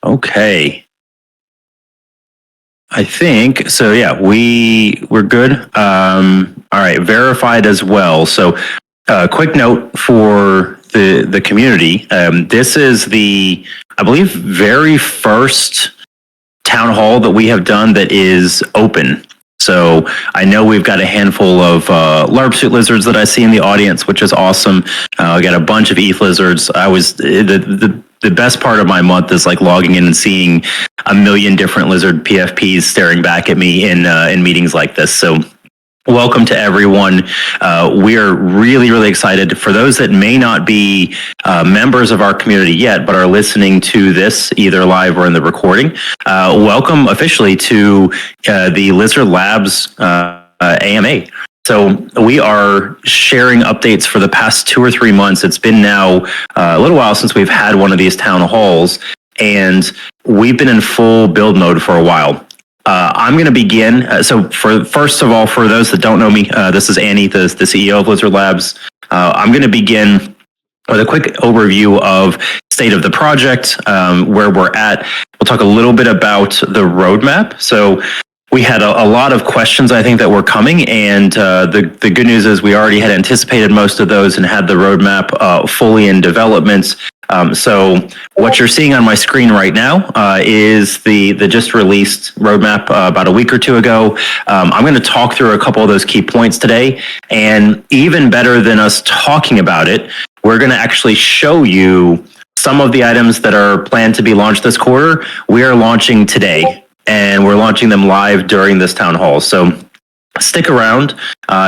Okay. I think so. Yeah, we're good. All right, verified as well. So, quick note for the community. This is the, I believe, very first town hall that we have done that is open. So I know we've got a handful of Lizard Labs that I see in the audience, which is awesome. I got a bunch of Ethlizards. I was the best part of my month is like logging in and seeing a million different lizard PFPs staring back at me in meetings like this. So welcome to everyone. We are really, really excited. For those that may not be members of our community yet, but are listening to this either live or in the recording, welcome officially to the Lizard Labs AMA. So we are sharing updates for the past 2 or 3 months. It's been now a little while since we've had one of these town halls, and we've been in full build mode for a while. I'm going to begin. So first of all, for those that don't know me, this is Annie, the CEO of Lizard Labs. I'm going to begin with a quick overview of state of the project, where we're at. We'll talk a little bit about the roadmap. So we had a lot of questions, I think, that were coming, and the good news is we already had anticipated most of those and had the roadmap fully in development. So what you're seeing on my screen right now is the just released roadmap about a week or two ago. I'm going to talk through a couple of those key points today, and even better than us talking about it, we're going to actually show you some of the items that are planned to be launched this quarter. We are launching today, and we're launching them live during this town hall. So stick around.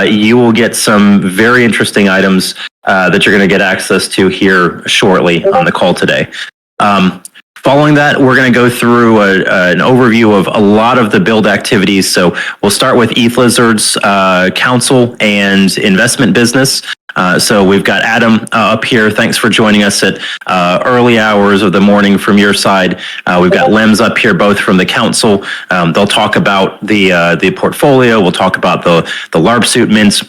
You will get some very interesting items that you're going to get access to here shortly on the call today. Following that, we're going to go through an overview of a lot of the build activities. So we'll start with Ethlizards Council and Investment Business. So we've got Adam up here. Thanks for joining us at early hours of the morning from your side. We've got Lems up here, both from the council. They'll talk about the portfolio. We'll talk about the LARP suit mints.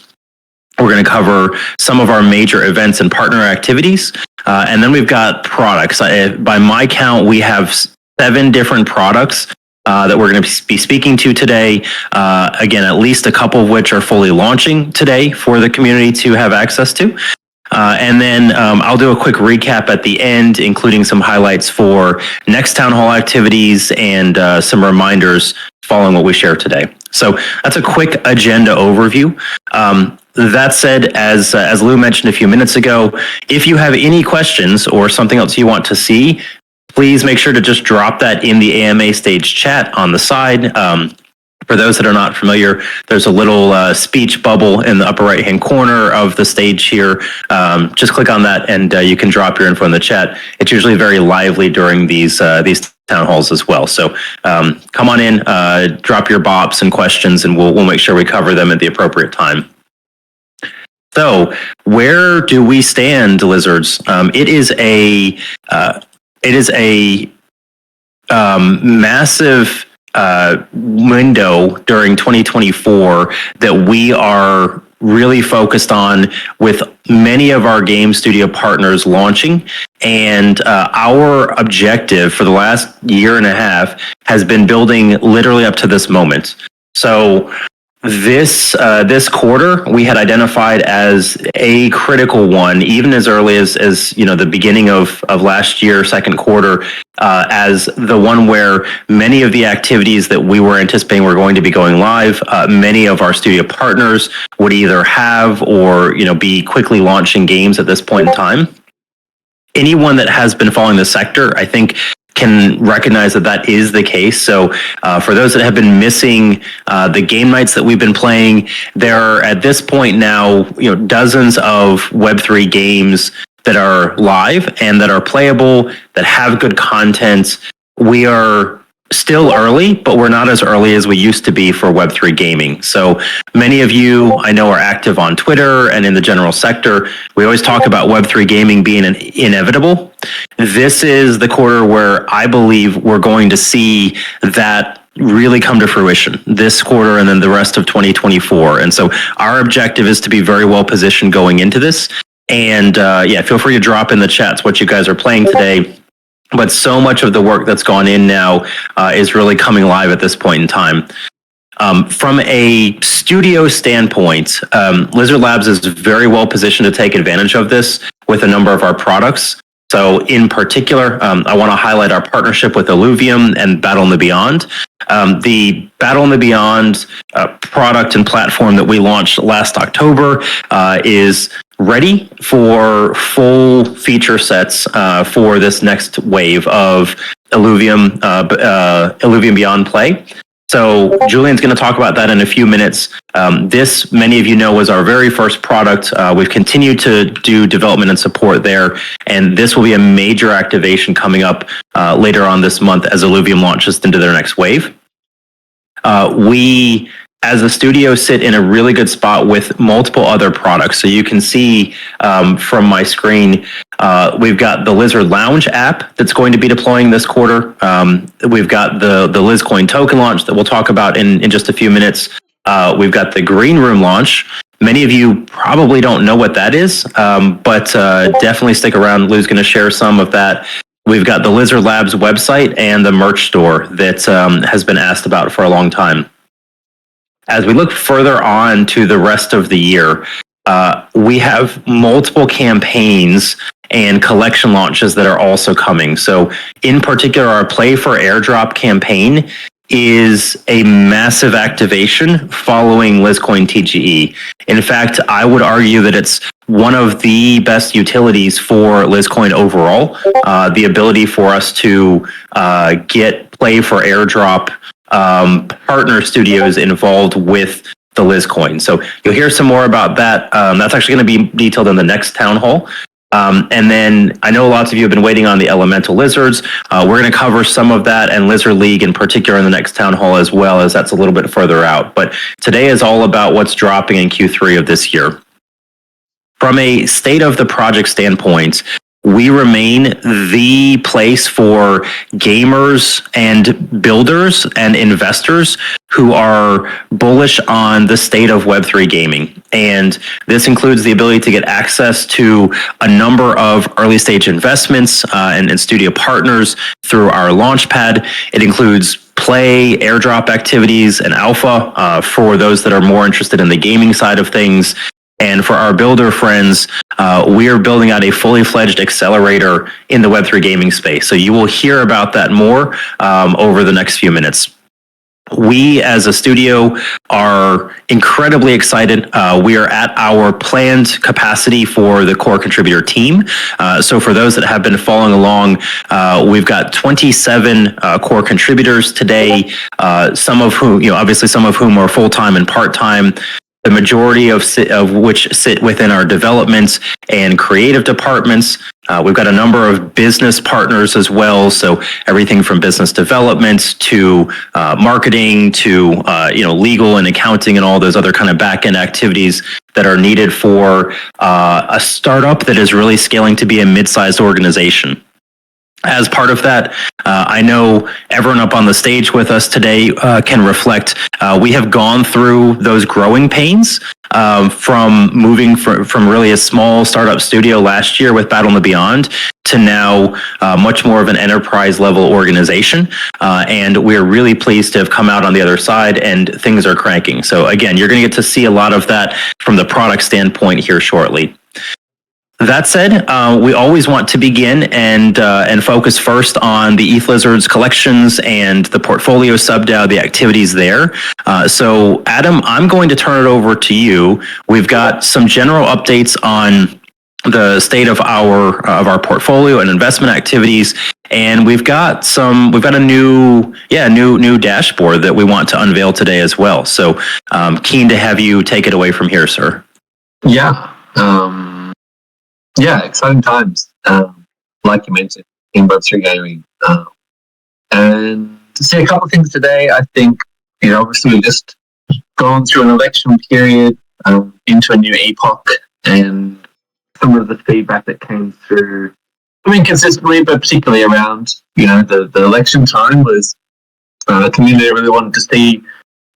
We're going to cover some of our major events and partner activities. And then we've got products. By my count, we have 7 different products that we're going to be speaking to today. Again, at least a couple of which are fully launching today for the community to have access to. And then I'll do a quick recap at the end, including some highlights for next town hall activities and some reminders following what we share today. So that's a quick agenda overview. That said, as Lou mentioned a few minutes ago, if you have any questions or something else you want to see, please make sure to just drop that in the AMA stage chat on the side. For those that are not familiar, there's a little speech bubble in the upper right-hand corner of the stage here. Just click on that and you can drop your info in the chat. It's usually very lively during these town halls as well. So come on in, drop your bops and questions, and we'll make sure we cover them at the appropriate time. So where do we stand, Lizards? It is a massive window during 2024 that we are really focused on, with many of our game studio partners launching. And our objective for the last year and a half has been building literally up to this moment. So this quarter we had identified as a critical one, even as early as the beginning of last year, second quarter, as the one where many of the activities that we were anticipating were going to be going live, many of our studio partners would either have or be quickly launching games at this point in time. Anyone that has been following the sector, I think, can recognize that is the case. So for those that have been missing the game nights that we've been playing, there are at this point now dozens of Web3 games that are live and that are playable, that have good content. We are still early, but we're not as early as we used to be for Web3 gaming. So many of you I know are active on Twitter and in the general sector. We always talk about Web3 gaming being inevitable. This is the quarter where I believe we're going to see that really come to fruition, this quarter and then the rest of 2024. And so our objective is to be very well positioned going into this. And feel free to drop in the chats what you guys are playing today. but so much of the work that's gone in now is really coming live at this point in time. From a studio standpoint, Lizard Labs is very well positioned to take advantage of this with a number of our products. So in particular, I want to highlight our partnership with Illuvium and Battle in the Beyond. The Battle in the Beyond product and platform that we launched last October is ready for full feature sets for this next wave of Illuvium Beyond play. So Julian's going to talk about that in a few minutes. This, many of you know, was our very first product. We've continued to do development and support there, and this will be a major activation coming up later on this month as Illuvium launches into their next wave. We, as a studio, sit in a really good spot with multiple other products. So you can see from my screen, we've got the Lizard Lounge app that's going to be deploying this quarter. We've got the Lizcoin token launch that we'll talk about in just a few minutes. We've got the Green Room launch. Many of you probably don't know what that is, but definitely stick around. Lou's going to share some of that. We've got the Lizard Labs website and the merch store that has been asked about for a long time. As we look further on to the rest of the year, we have multiple campaigns and collection launches that are also coming. So in particular, our Play for Airdrop campaign is a massive activation following Lizcoin TGE. In fact, I would argue that it's one of the best utilities for Lizcoin overall. The ability for us to get Play for Airdrop partner studios involved with the Lizcoin. So you'll hear some more about that. That's actually going to be detailed in the next town hall. And then I know lots of you have been waiting on the Elemental Lizards. We're going to cover some of that and Lizard League in particular in the next town hall, as well as that's a little bit further out. But today is all about what's dropping in Q3 of this year. From a state of the project standpoint, we remain the place for gamers and builders and investors who are bullish on the state of Web3 gaming. And this includes the ability to get access to a number of early stage investments and studio partners through our Launchpad. It includes play, airdrop activities, and alpha for those that are more interested in the gaming side of things. And for our builder friends, we are building out a fully fledged accelerator in the Web3 gaming space. So you will hear about that more over the next few minutes. We as a studio are incredibly excited. We are at our planned capacity for the core contributor team. So for those that have been following along, we've got 27 core contributors today, some of whom, obviously some of whom are full-time and part-time. The majority of which sit within our development and creative departments. We've got a number of business partners as well. So everything from business development to marketing to legal and accounting and all those other kind of back end activities that are needed for a startup that is really scaling to be a mid-sized organization. As part of that, I know everyone up on the stage with us today can reflect. We have gone through those growing pains from moving from really a small startup studio last year with Battle in the Beyond to now much more of an enterprise level organization. And we're really pleased to have come out on the other side and things are cranking. So again, you're going to get to see a lot of that from the product standpoint here shortly. That said, we always want to begin and focus first on the Ethlizards collections and the portfolio sub-DAO, the activities there. So Adam, I'm going to turn it over to you. We've got some general updates on the state of our portfolio and investment activities, and we've got a new dashboard that we want to unveil today as well. So keen to have you take it away from here, sir. Yeah, exciting times, like you mentioned, in Web3 gaming. And to say a couple of things today, I think, obviously we've just gone through an election period into a new epoch, and some of the feedback that came through, consistently, but particularly around, the election time was the community really wanted to see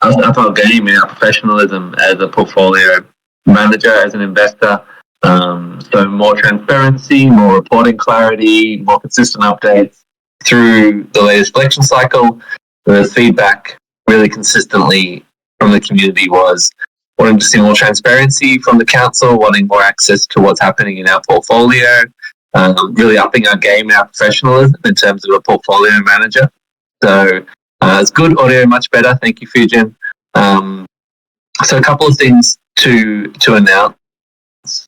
us up our game in our professionalism as a portfolio manager, as an investor, So more transparency, more reporting clarity, more consistent updates through the latest election cycle. The feedback really consistently from the community was wanting to see more transparency from the council, wanting more access to what's happening in our portfolio, really upping our game and our professionalism in terms of a portfolio manager. So it's good audio, much better. Thank you, Fujin. So a couple of things to announce.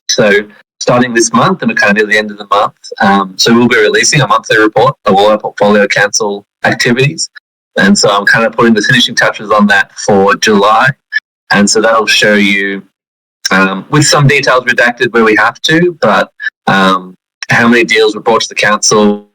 So starting this month, and we're kind of near the end of the month, so we'll be releasing a monthly report of all our portfolio council activities. And so I'm kind of putting the finishing touches on that for July. And so that'll show you, with some details redacted where we have to, but how many deals were brought to the council,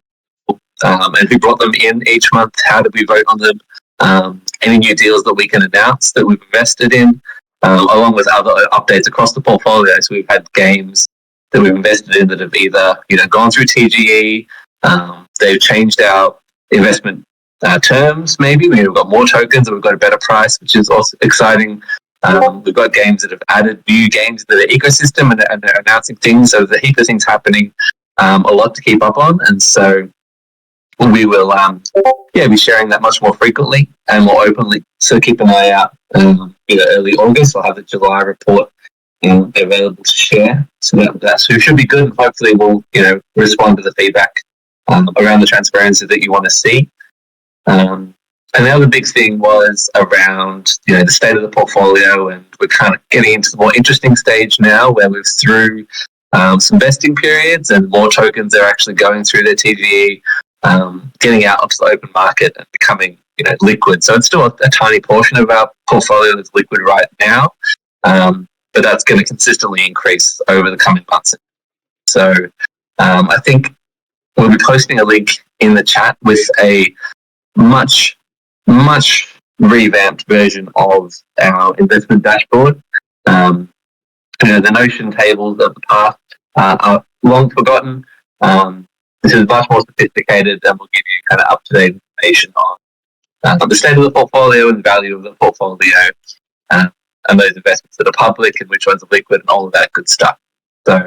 and who brought them in each month, how did we vote on them, any new deals that we can announce that we've invested in, along with other updates across the portfolio. So we've had games that we've invested in that have either gone through TGE, they've changed our investment terms, maybe we've got more tokens or we've got a better price, which is also exciting. We've got games that have added new games to the ecosystem and they're announcing things, so there's a heap of things happening, a lot to keep up on, and so we will be sharing that much more frequently and more openly. So keep an eye out. Early August, we'll have the July report available to share. So that should be good, and hopefully we'll respond to the feedback around the transparency that you want to see. And the other big thing was around the state of the portfolio, and we're kind of getting into the more interesting stage now where we're through some vesting periods and more tokens are actually going through their TGE, getting out onto the open market and becoming liquid. So it's still a tiny portion of our portfolio that's liquid right now, but that's going to consistently increase over the coming months. So I think we'll be posting a link in the chat with a much revamped version of our investment dashboard. The Notion tables of the past are long forgotten. This is much more sophisticated, and will give you kind of up-to-date information on the state of the portfolio and the value of the portfolio, and those investments that are public and which ones are liquid and all of that good stuff. So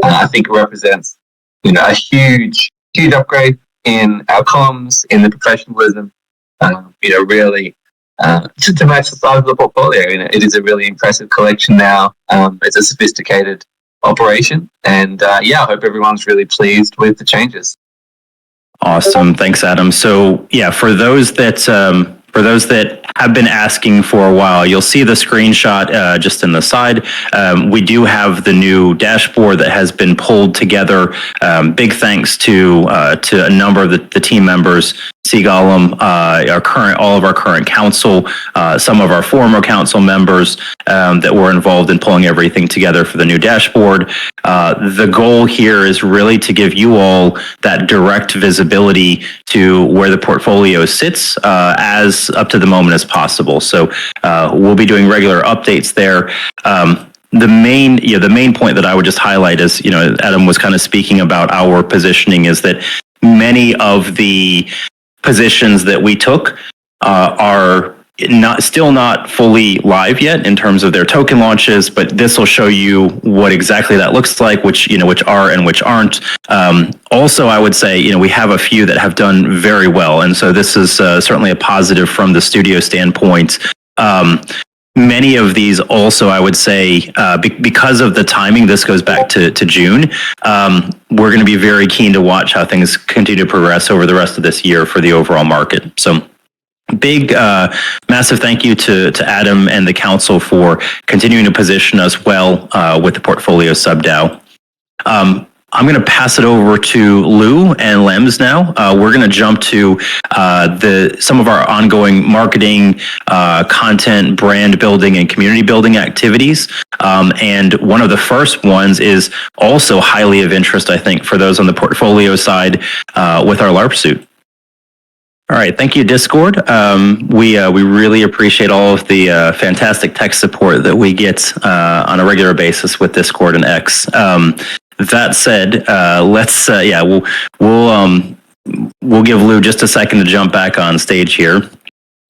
I think it represents a huge upgrade in our comms, in the professionalism, really to match the size of the portfolio. It is a really impressive collection now. It's a sophisticated operation, and I hope everyone's really pleased with the changes. Awesome. Thanks, Adam. So for those that have been asking for a while, you'll see the screenshot just in the side. We do have the new dashboard that has been pulled together. Big thanks to a number of the team members, Seagollum, all of our current council, some of our former council members that were involved in pulling everything together for the new dashboard. The goal here is really to give you all that direct visibility to where the portfolio sits as up to the moment as possible. So we'll be doing regular updates there. The main point that I would just highlight is, Adam was kind of speaking about our positioning, is that many of the positions that we took are still not fully live yet in terms of their token launches, but this will show you what exactly that looks like, which are and which aren't. Also, I would say, we have a few that have done very well, and so this is certainly a positive from the studio standpoint. Many of these also, I would say, because of the timing, this goes back to June. We're going to be very keen to watch how things continue to progress over the rest of this year for the overall market. So big, massive thank you to Adam and the council for continuing to position us well with the portfolio sub-DAO. I'm going to pass it over to Lou and Lems now. We're going to jump to some of our ongoing marketing, content, brand building, and community building activities. And one of the first ones is also highly of interest, I think, for those on the portfolio side with our LARP suit. All right, thank you, Discord. We really appreciate all of the fantastic tech support that we get on a regular basis with Discord and X. That said, let's we'll give Lou just a second to jump back on stage here.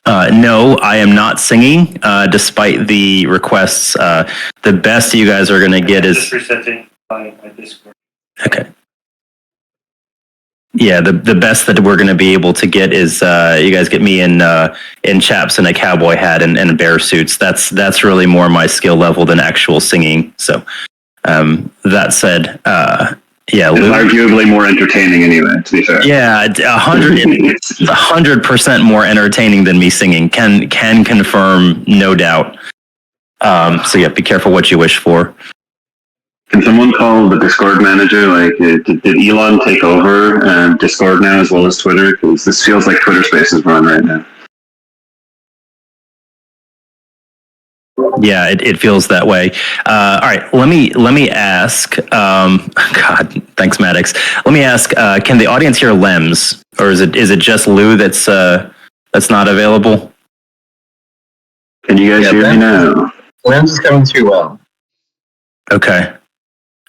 No, I am not singing, despite the requests. The best you guys are going to get is Okay. Yeah, the best that we're going to be able to get is you guys get me in chaps and a cowboy hat and bear suits. That's really more my skill level than actual singing. So that said, yeah, it's arguably more entertaining anyway. To be fair, yeah, 100% more entertaining than me singing. Can confirm, no doubt. So yeah, be careful what you wish for. Can someone call the Discord manager? Like, did Elon take over Discord now as well as Twitter? Because this feels like Twitter Spaces run right now. Yeah, it feels that way. All right, let me ask. God, thanks, Maddox. Let me ask. Can the audience hear Lems, or is it just Lou that's not available? Can you guys hear me now? Lems is coming through well. Okay.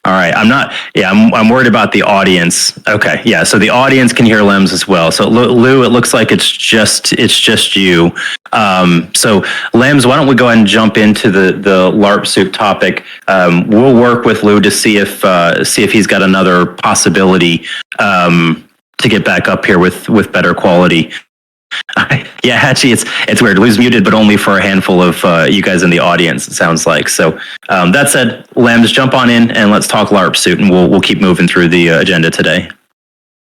All right. I'm worried about the audience. Okay. Yeah. So the audience can hear Lems as well. So Lou, it looks like it's just you. So Lems, why don't we go ahead and jump into the LARP suit topic? We'll work with Lou to see if he's got another possibility to get back up here with better quality. Yeah, Hatchie, it's weird. Lou's muted, but only for a handful of you guys in the audience, it sounds like. So that said, Lambs, jump on in and let's talk LARP suit, and we'll keep moving through the agenda today.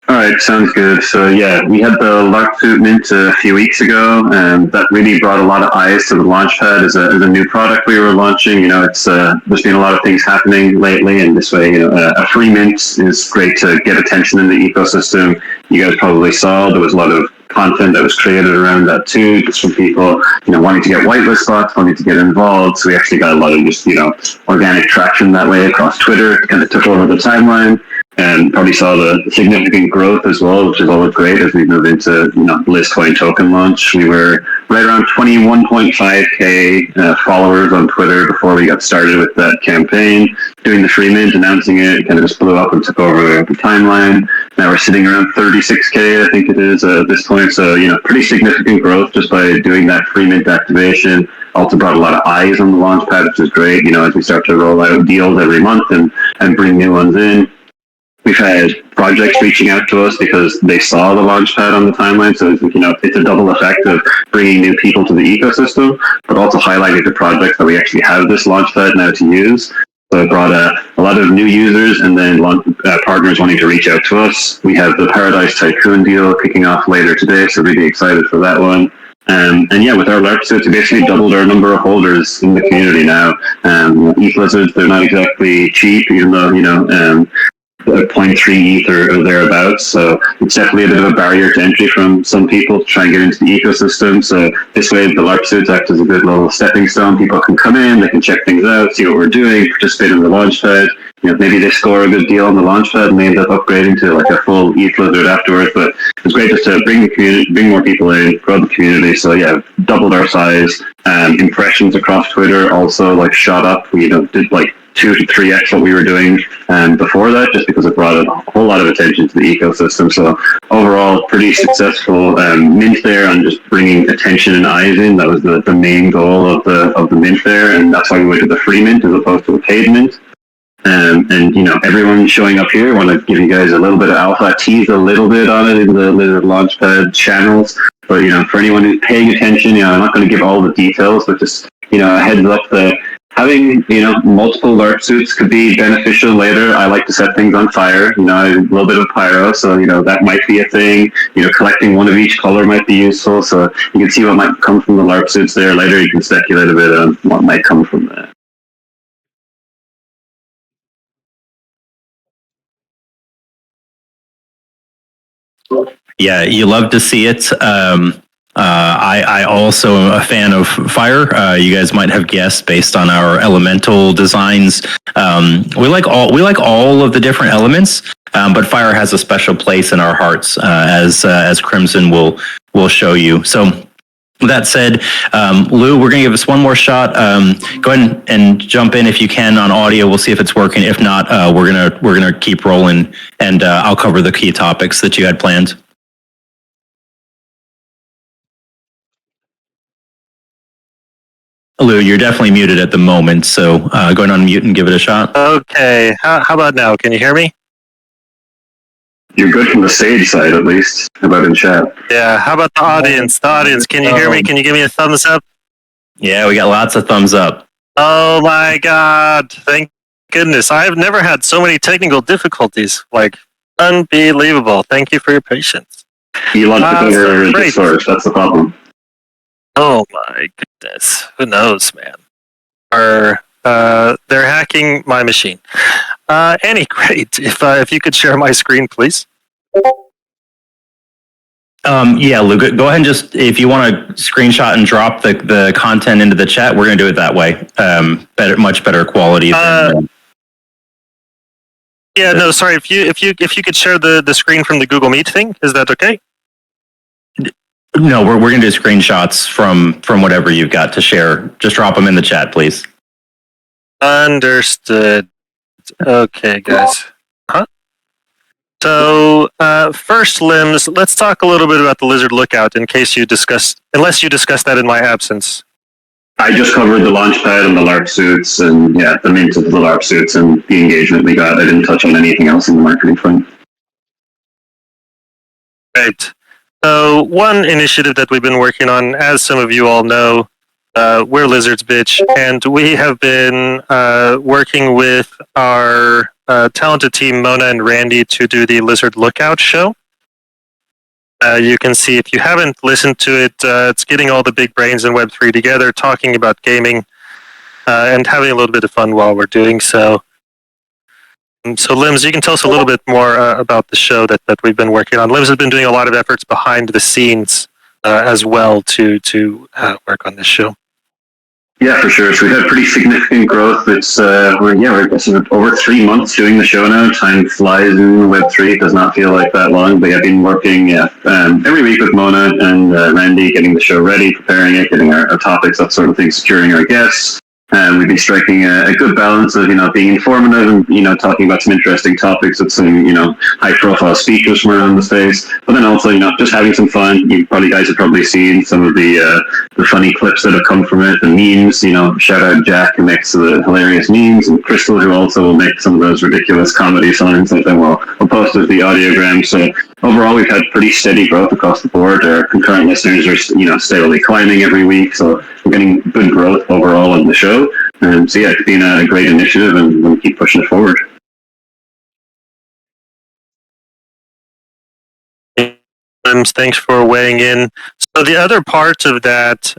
All right, sounds good. So yeah, we had the LARP suit mint a few weeks ago, and that really brought a lot of eyes to the Launchpad as a new product we were launching. You know, it's there's been a lot of things happening lately, and this way, a free mint is great to get attention in the ecosystem. You guys probably saw there was a lot of content that was created around that too, just from people, wanting to get whitelist spots, wanting to get involved. So we actually got a lot of just, organic traction that way across Twitter. It kind of took over the timeline, and probably saw the significant growth as well, which is always great as we move into, Lizcoin token launch. We were right around 21.5k followers on Twitter before we got started with that campaign. Doing the free mint, announcing it kind of just blew up and took over the timeline. Now we're sitting around 36k, I think it is at this point. So, pretty significant growth just by doing that free mint activation. Also brought a lot of eyes on the Launchpad, which is great, as we start to roll out deals every month and bring new ones in. We've had projects reaching out to us because they saw the Launchpad on the timeline. So, it's a double effect of bringing new people to the ecosystem, but also highlighting the projects that we actually have this Launchpad now to use. So it brought a lot of new users and then partners wanting to reach out to us. We have the Paradise Tycoon deal kicking off later today, so really excited for that one. And yeah, with our LARP suits, we basically doubled our number of holders in the community now. Ethlizards, they're not exactly cheap, even though, 0.3 ETH or thereabouts. So it's definitely a bit of a barrier to entry from some people to try and get into the ecosystem. So this way, the LARP suits act as a good little stepping stone. People can come in, they can check things out, see what we're doing, participate in the Launchpad. Maybe they score a good deal on the Launchpad and they end up upgrading to like a full ETH lizard afterwards. But it's great just to bring the community, bring more people in, grow the community. So yeah, doubled our size. Impressions across Twitter also shot up. We did 2 to 3x what we were doing before that, just because it brought a whole lot of attention to the ecosystem. So overall, pretty successful mint there on just bringing attention and eyes in. That was the main goal of the mint there, and that's why we went to the free mint as opposed to a paid mint. And everyone showing up here, I want to give you guys a little bit of alpha. I teased a little bit on it in the Lizard Launchpad channels, but for anyone who's paying attention, I'm not going to give all the details, but just a heads up that having multiple LARP suits could be beneficial later. I like to set things on fire. I'm a little bit of a pyro, so that might be a thing. Collecting one of each color might be useful. So you can see what might come from the LARP suits there. Later, you can speculate a bit on what might come from that. Yeah, you love to see it. I also am a fan of fire. You guys might have guessed based on our elemental designs. We like all of the different elements, but fire has a special place in our hearts, as Crimson will show you. So that said, Lou, we're going to give us one more shot. Go ahead and jump in if you can on audio. We'll see if it's working. If not, we're gonna keep rolling, and I'll cover the key topics that you had planned. Lou, you're definitely muted at the moment, so go ahead and unmute and give it a shot. Okay, how about now? Can you hear me? You're good from the stage side, at least. How about in chat? Yeah, how about the audience? The audience, can you hear me? Can you give me a thumbs up? Yeah, we got lots of thumbs up. Oh my god, thank goodness. I've never had so many technical difficulties. Like, unbelievable. Thank you for your patience. Elon took over the great. source, that's the problem. Oh my goodness. Who knows, man? They're hacking my machine. Great. If you could share my screen, please. Yeah, Lou, go ahead and just, if you want to screenshot and drop the content into the chat, we're going to do it that way. Much better quality. Yeah, no, sorry. If you could share the screen from the Google Meet thing, is that okay? No, we're going to do screenshots from whatever you've got to share. Just drop them in the chat, please. Understood. Okay, guys. So, first, Limbs, let's talk a little bit about the Lizard Lookout unless you discussed that in my absence. I just covered the launchpad and the LARP suits and the mint of the LARP suits and the engagement we got. I didn't touch on anything else in the marketing front. Right. So, one initiative that we've been working on, as some of you all know, we're Lizards, bitch, and we have been working with our talented team, Mona and Randy, to do the Lizard Lookout show. You can see, if you haven't listened to it, it's getting all the big brains in Web3 together, talking about gaming, and having a little bit of fun while we're doing so. So, Limbs, you can tell us a little bit more about the show that we've been working on. Limbs has been doing a lot of efforts behind the scenes as well to work on this show. Yeah, for sure. So we've had pretty significant growth. It's we're over 3 months doing the show now. Time flies in Web3. It does not feel like that long. But I've been working every week with Mona and Randy, getting the show ready, preparing it, getting our topics, that sort of thing, securing our guests. We've been striking a good balance of, being informative and, talking about some interesting topics with some, high profile speakers from around the space. But then also, just having some fun. You guys have probably seen some of the funny clips that have come from it, the memes, shout out Jack, who makes the hilarious memes, and Crystal, who also will make some of those ridiculous comedy signs that then we'll post as the audiogram. So overall, we've had pretty steady growth across the board. Our concurrent listeners are, steadily climbing every week. So we're getting good growth overall on the show. So it's been a great initiative, and we'll keep pushing it forward. Thanks for weighing in. So the other part of that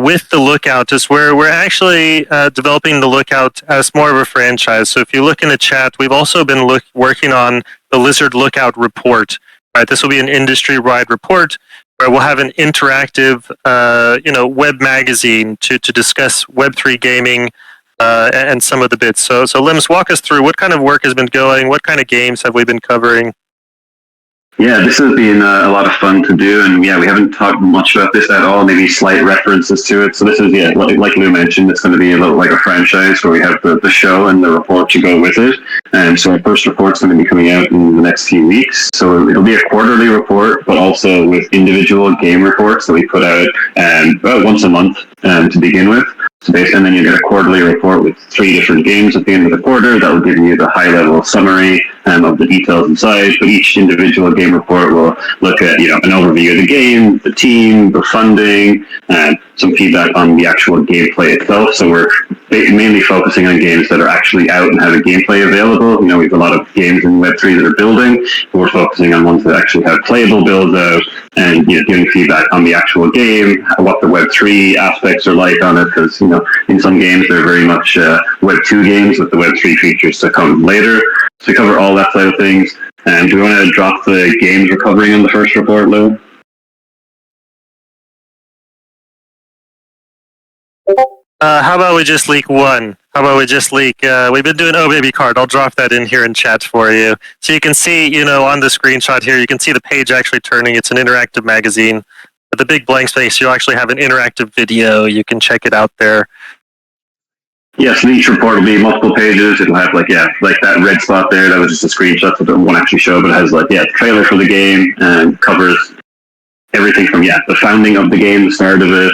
with the Lookout is where we're actually developing the Lookout as more of a franchise. So if you look in the chat, we've also been working on the Lizard Lookout report. Right, this will be an industry-wide report where we'll have an interactive, web magazine to discuss Web3 gaming and some of the bits. So Limbs, walk us through what kind of work has been going, what kind of games have we been covering? Yeah, this has been a lot of fun to do, and we haven't talked much about this at all, maybe slight references to it. So this is, like Lou mentioned, it's going to be a little like a franchise where we have the show and the report to go with it. And so our first report's going to be coming out in the next few weeks. So it'll be a quarterly report, but also with individual game reports that we put out about once a month to begin with. So basically, and then you get a quarterly report with 3 different games at the end of the quarter. That will give you the high-level summary of the details inside. But each individual game report will look at, an overview of the game, the team, the funding, and some feedback on the actual gameplay itself. So we're mainly focusing on games that are actually out and have a gameplay available. We have a lot of games in Web3 that are building, but we're focusing on ones that actually have playable builds out and giving feedback on the actual game, what the Web3 aspects are like on it, because in some games they're very much Web2 games with the Web3 features to come later. So we cover all that side of things. And do we want to drop the games we're covering in the first report, Lou? How about we just leak one? How about we just leak? We've been doing Oh Baby Card. I'll drop that in here in chat for you. So you can see, on the screenshot here, you can see the page actually turning. It's an interactive magazine. With the big blank space, you'll actually have an interactive video. You can check it out there. Yes, and each report will be multiple pages. It'll have like that red spot there. That was just a screenshot that it won't actually show, but it has the trailer for the game and covers everything from the founding of the game, the start of it.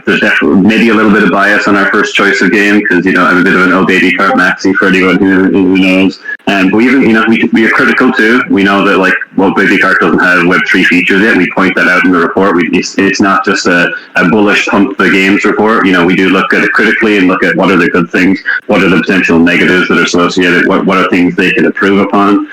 There's definitely maybe a little bit of bias on our first choice of game because I'm a bit of an oh baby cart maxi for anyone who knows. But we are critical too. We know that baby cart doesn't have Web3 features yet. We point that out in the report. It's not just a bullish pump the games report. We do look at it critically and look at what are the good things, what are the potential negatives that are associated, what are things they can improve upon.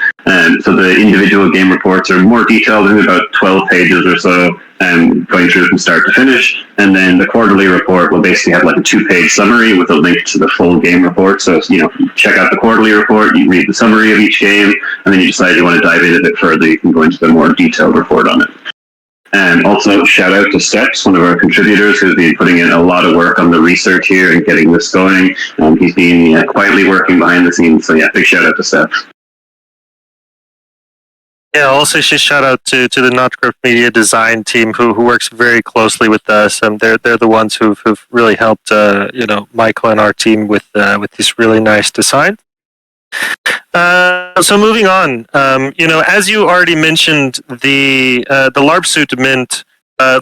So the individual game reports are more detailed, in about 12 pages or so, going through from start to finish. And then the quarterly report will basically have a 2-page summary with a link to the full game report. So, check out the quarterly report, you read the summary of each game, and then you decide you want to dive in a bit further, you can go into the more detailed report on it. And also, shout out to Steps, one of our contributors, who's been putting in a lot of work on the research here and getting this going. He's been quietly working behind the scenes. So, big shout out to Steps. Yeah, also should shout out to the Notcrypt Media design team who works very closely with us. They're the ones who've really helped Michael and our team with these really nice designs. So moving on, as you already mentioned, the LARP suit mint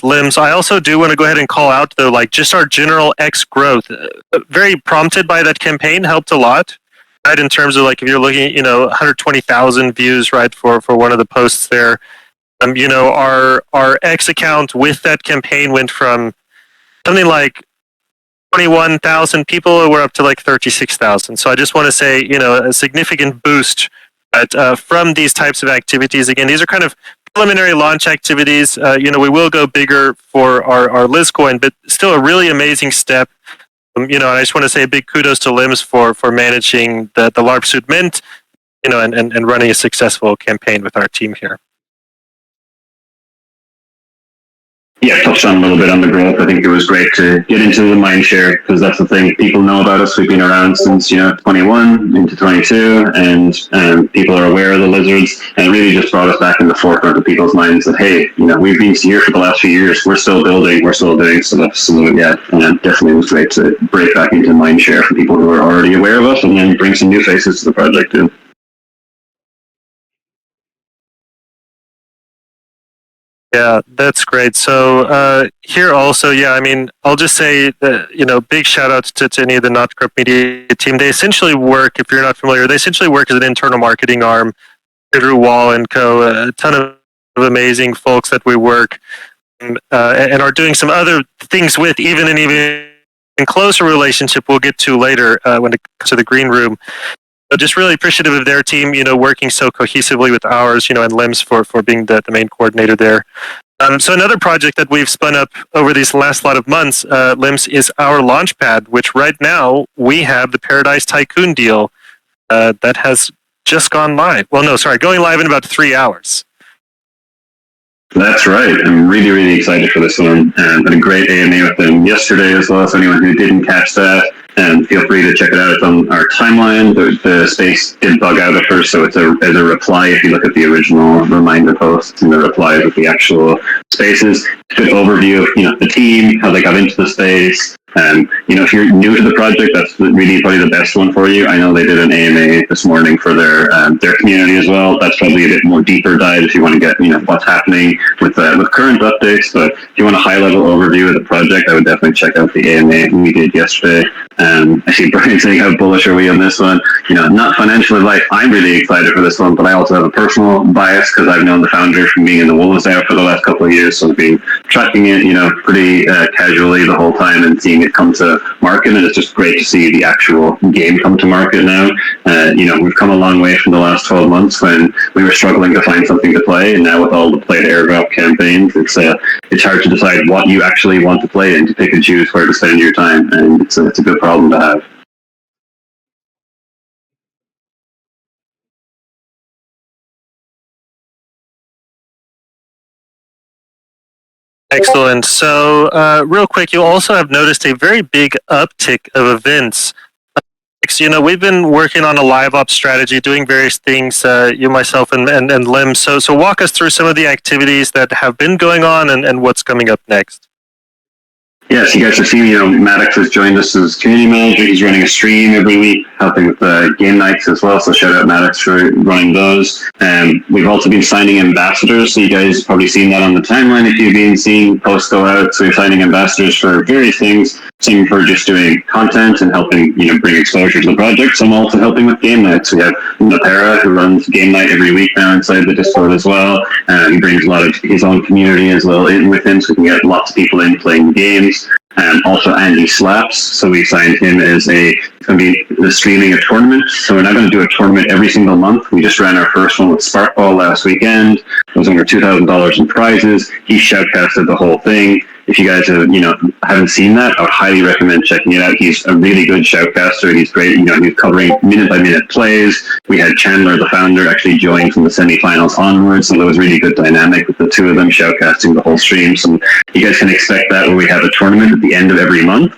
limbs. I also do want to go ahead and call out though, just our general X growth, very prompted by that campaign, helped a lot. Right, in terms of if you're looking, 120,000 views, right, for one of the posts there. Our X account with that campaign went from something like 21,000 people, we're up to 36,000. So I just want to say, a significant boost from these types of activities. Again, these are kind of preliminary launch activities. We will go bigger for our Lizcoin, but still a really amazing step. And I just want to say a big kudos to Limbs for managing the LARP suit mint, and running a successful campaign with our team here. Yeah, touched on a little bit on the growth. I think it was great to get into the mind share because that's the thing. People know about us. We've been around since 21 into 22, and people are aware of the lizards. And it really just brought us back in the forefront of people's minds that hey, we've been here for the last few years. We're still building. We're still doing stuff. So definitely was great to break back into mind share for people who are already aware of us, and then bring some new faces to the project too. Yeah, that's great. So here also, I'll just say that, big shout out to any of the Notcrypt Media team. They essentially work, if you're not familiar, they essentially work as an internal marketing arm through Wall and Co. A ton of amazing folks that we work and are doing some other things with, even in closer relationship we'll get to later when it comes to the green room. So just really appreciative of their team, working so cohesively with ours, and Limbs for being the main coordinator there. So another project that we've spun up over these last lot of months, Limbs, is our launchpad, which right now we have the Paradise Tycoon deal that has just gone live. Well, no, sorry, going live in about 3 hours. That's right. I'm really, really excited for this one. Had a great AMA with them yesterday as well. So anyone who didn't catch that, feel free to check it out. It's on our timeline. The space did bug out at first, so it's a reply. If you look at the original reminder posts and the replies with the actual spaces, good overview of the team, how they got into the space. If you're new to the project, that's really probably the best one for you. I know they did an AMA this morning for their community as well. That's probably a bit more deeper dive if you want to get what's happening with current updates. But if you want a high level overview of the project, I would definitely check out the AMA we did yesterday. I see Brian saying how bullish are we on this one. Not financial advice. I'm really excited for this one, but I also have a personal bias because I've known the founder from being in the Wolves there for the last couple of years, so I've been tracking it, pretty casually the whole time and seeing it come to market, and it's just great to see the actual game come to market now. We've come a long way from the last 12 months when we were struggling to find something to play, and now with all the play to airdrop campaigns, it's hard to decide what you actually want to play and to pick and choose where to spend your time, and it's a good problem to have. Excellent. So real quick, you'll also have noticed a very big uptick of events. We've been working on a live ops strategy, doing various things, you, myself, and Lim. So walk us through some of the activities that have been going on and what's coming up next. Yes, you guys have seen, Maddox has joined us as community manager. He's running a stream every week, helping with game nights as well. So shout out Maddox for running those. We've also been signing ambassadors. So you guys have probably seen that on the timeline if you've been seeing posts go out. So we're signing ambassadors for various things. Some for just doing content and helping, bring exposure to the project. Some also helping with game nights. We have Napera, who runs game night every week now inside the Discord as well. He brings a lot of his own community as well in with him, so we can get lots of people in playing games. Also Andy Slaps, so we signed him as going to be streaming a tournament. So we're not going to do a tournament every single month. We just ran our first one with Sparkball last weekend. It was over $2,000 in prizes. He shoutcasted the whole thing. If you guys haven't seen that, I would highly recommend checking it out. He's a really good shoutcaster. He's great. He's covering minute by minute plays. We had Chandler, the founder, actually join from the semifinals onwards, so there was really good dynamic with the two of them shoutcasting the whole stream. So you guys can expect that where we have a tournament at the end of every month.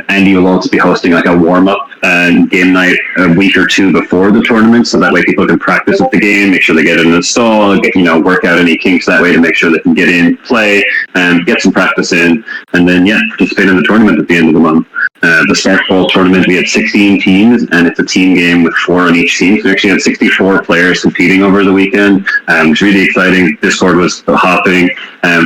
Andy will also be hosting like a warm-up game night a week or two before the tournament, so that way people can practice with the game, make sure they get it installed, work out any kinks that way to make sure they can get in, play, and get some practice in, and then participate in the tournament at the end of the month. The Sparkball tournament, we had 16 teams, and it's a team game with 4 on each team. So we actually had 64 players competing over the weekend. It's really exciting. Discord was hopping.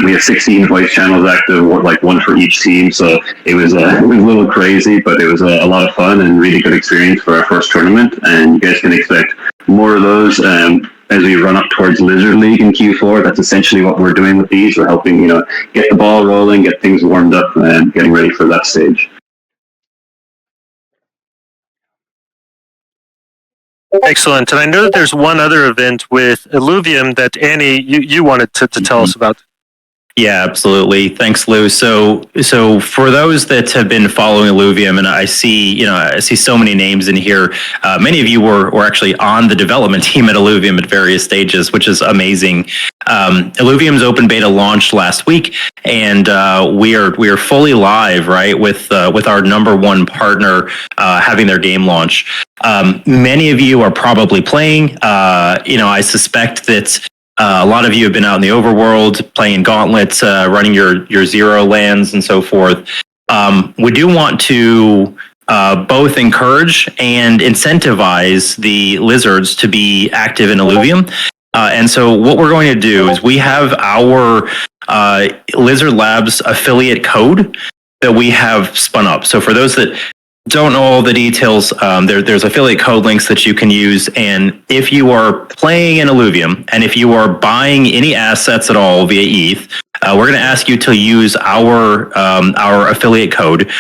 We have 16 voice channels active, like one for each team. So it was a little crazy, but it was a lot of fun and really good experience for our first tournament. And you guys can expect more of those as we run up towards Lizard League in Q4. That's essentially what we're doing with these. We're helping, get the ball rolling, get things warmed up, and getting ready for that stage. Excellent. And I know that there's one other event with Illuvium that Annie, you wanted to tell us about. Yeah, absolutely. Thanks, Lou. So for those that have been following Illuvium, and I see so many names in here. Many of you were actually on the development team at Illuvium at various stages, which is amazing. Illuvium's open beta launched last week, and we are fully live, right, with our number one partner having their game launch. Many of you are probably playing. I suspect that a lot of you have been out in the overworld playing gauntlets, running your zero lands and so forth. We do want to both encourage and incentivize the lizards to be active in Illuvium. And so what we're going to do is we have our Lizard Labs affiliate code that we have spun up. So for those that don't know all the details, there's affiliate code links that you can use. And if you are playing in Illuvium, and if you are buying any assets at all via ETH, we're going to ask you to use our affiliate code.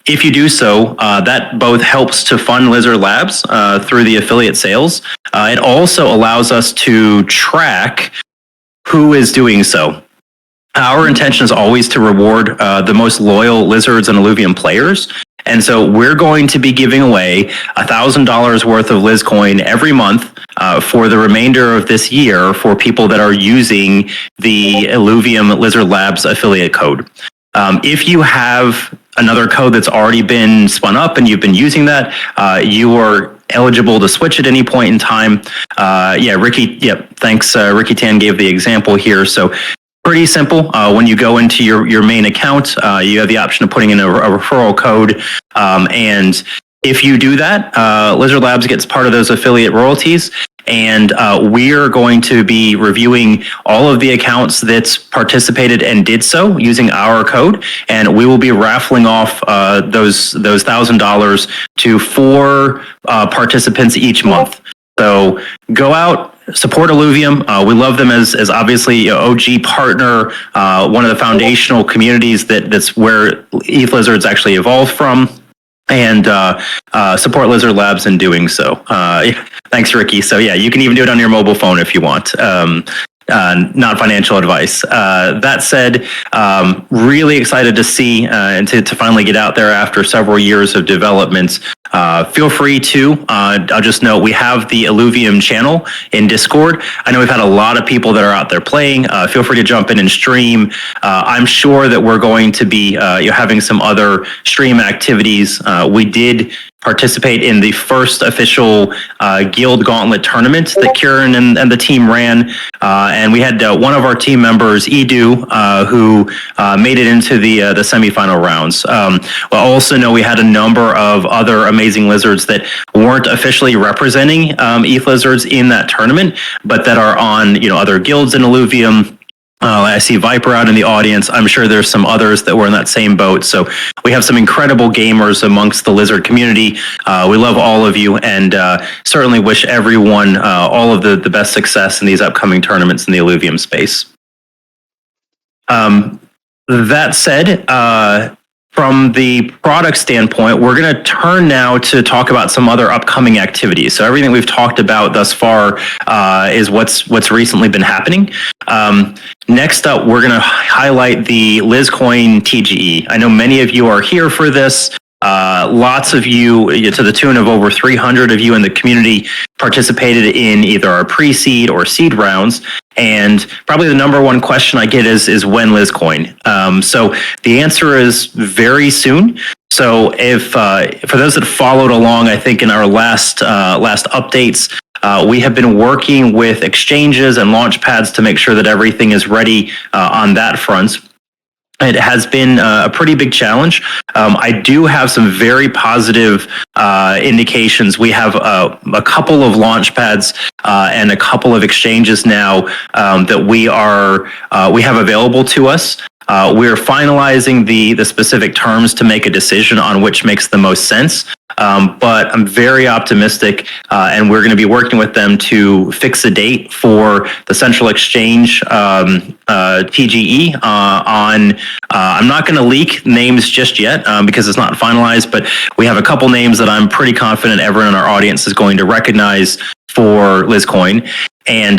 If you do so, that both helps to fund Lizard Labs through the affiliate sales. It also allows us to track who is doing so. Our intention is always to reward the most loyal Lizards and Illuvium players. And so we're going to be giving away $1,000 worth of Lizcoin every month for the remainder of this year for people that are using the Illuvium Lizard Labs affiliate code. If you have another code that's already been spun up and you've been using that, you are eligible to switch at any point in time. Ricky, thanks. Ricky Tan gave the example here. So pretty simple. When you go into your main account, you have the option of putting in a referral code. And if you do that, Lizard Labs gets part of those affiliate royalties. And we're going to be reviewing all of the accounts that participated and did so using our code. And we will be raffling off those $1,000 to 4 participants each month. So go out, support Illuvium. We love them as obviously OG partner, one of the foundational communities that's where Ethlizards actually evolved from, and support Lizard Labs in doing so. Thanks, Ricky. So yeah, you can even do it on your mobile phone if you want. Not financial advice. That said, really excited to see and to finally get out there after several years of development. Feel free to, I'll just note, we have the Illuvium channel in Discord. I know we've had a lot of people that are out there playing. Feel free to jump in and stream. I'm sure that we're going to be having some other stream activities. We did participate in the first official Guild Gauntlet tournament that Kieran and the team ran. And we had one of our team members, Edu, who made it into the semifinal rounds. We'll also know we had a number of other amazing lizards that weren't officially representing Ethlizards in that tournament, but that are on other guilds in Illuvium. I see Viper out in the audience. I'm sure there's some others that were in that same boat. So we have some incredible gamers amongst the Lizard community. We love all of you, and certainly wish everyone all of the best success in these upcoming tournaments in the Illuvium space. That said, from the product standpoint, we're going to turn now to talk about some other upcoming activities. So everything we've talked about thus far is what's recently been happening. Next up, we're going to highlight the LizCoin TGE. I know many of you are here for this. Lots of you, to the tune of over 300 of you in the community, participated in either our pre-seed or seed rounds. And probably the number one question I get is when LizCoin? So the answer is very soon. So if for those that followed along, I think in our last updates, we have been working with exchanges and launch pads to make sure that everything is ready on that front. It has been a pretty big challenge. I do have some very positive indications. We have a couple of launch pads and a couple of exchanges now that we have available to us. We're finalizing the specific terms to make a decision on which makes the most sense. But I'm very optimistic, and we're going to be working with them to fix a date for the Central Exchange TGE on. I'm not going to leak names just yet because it's not finalized, but we have a couple names that I'm pretty confident everyone in our audience is going to recognize for LizCoin. And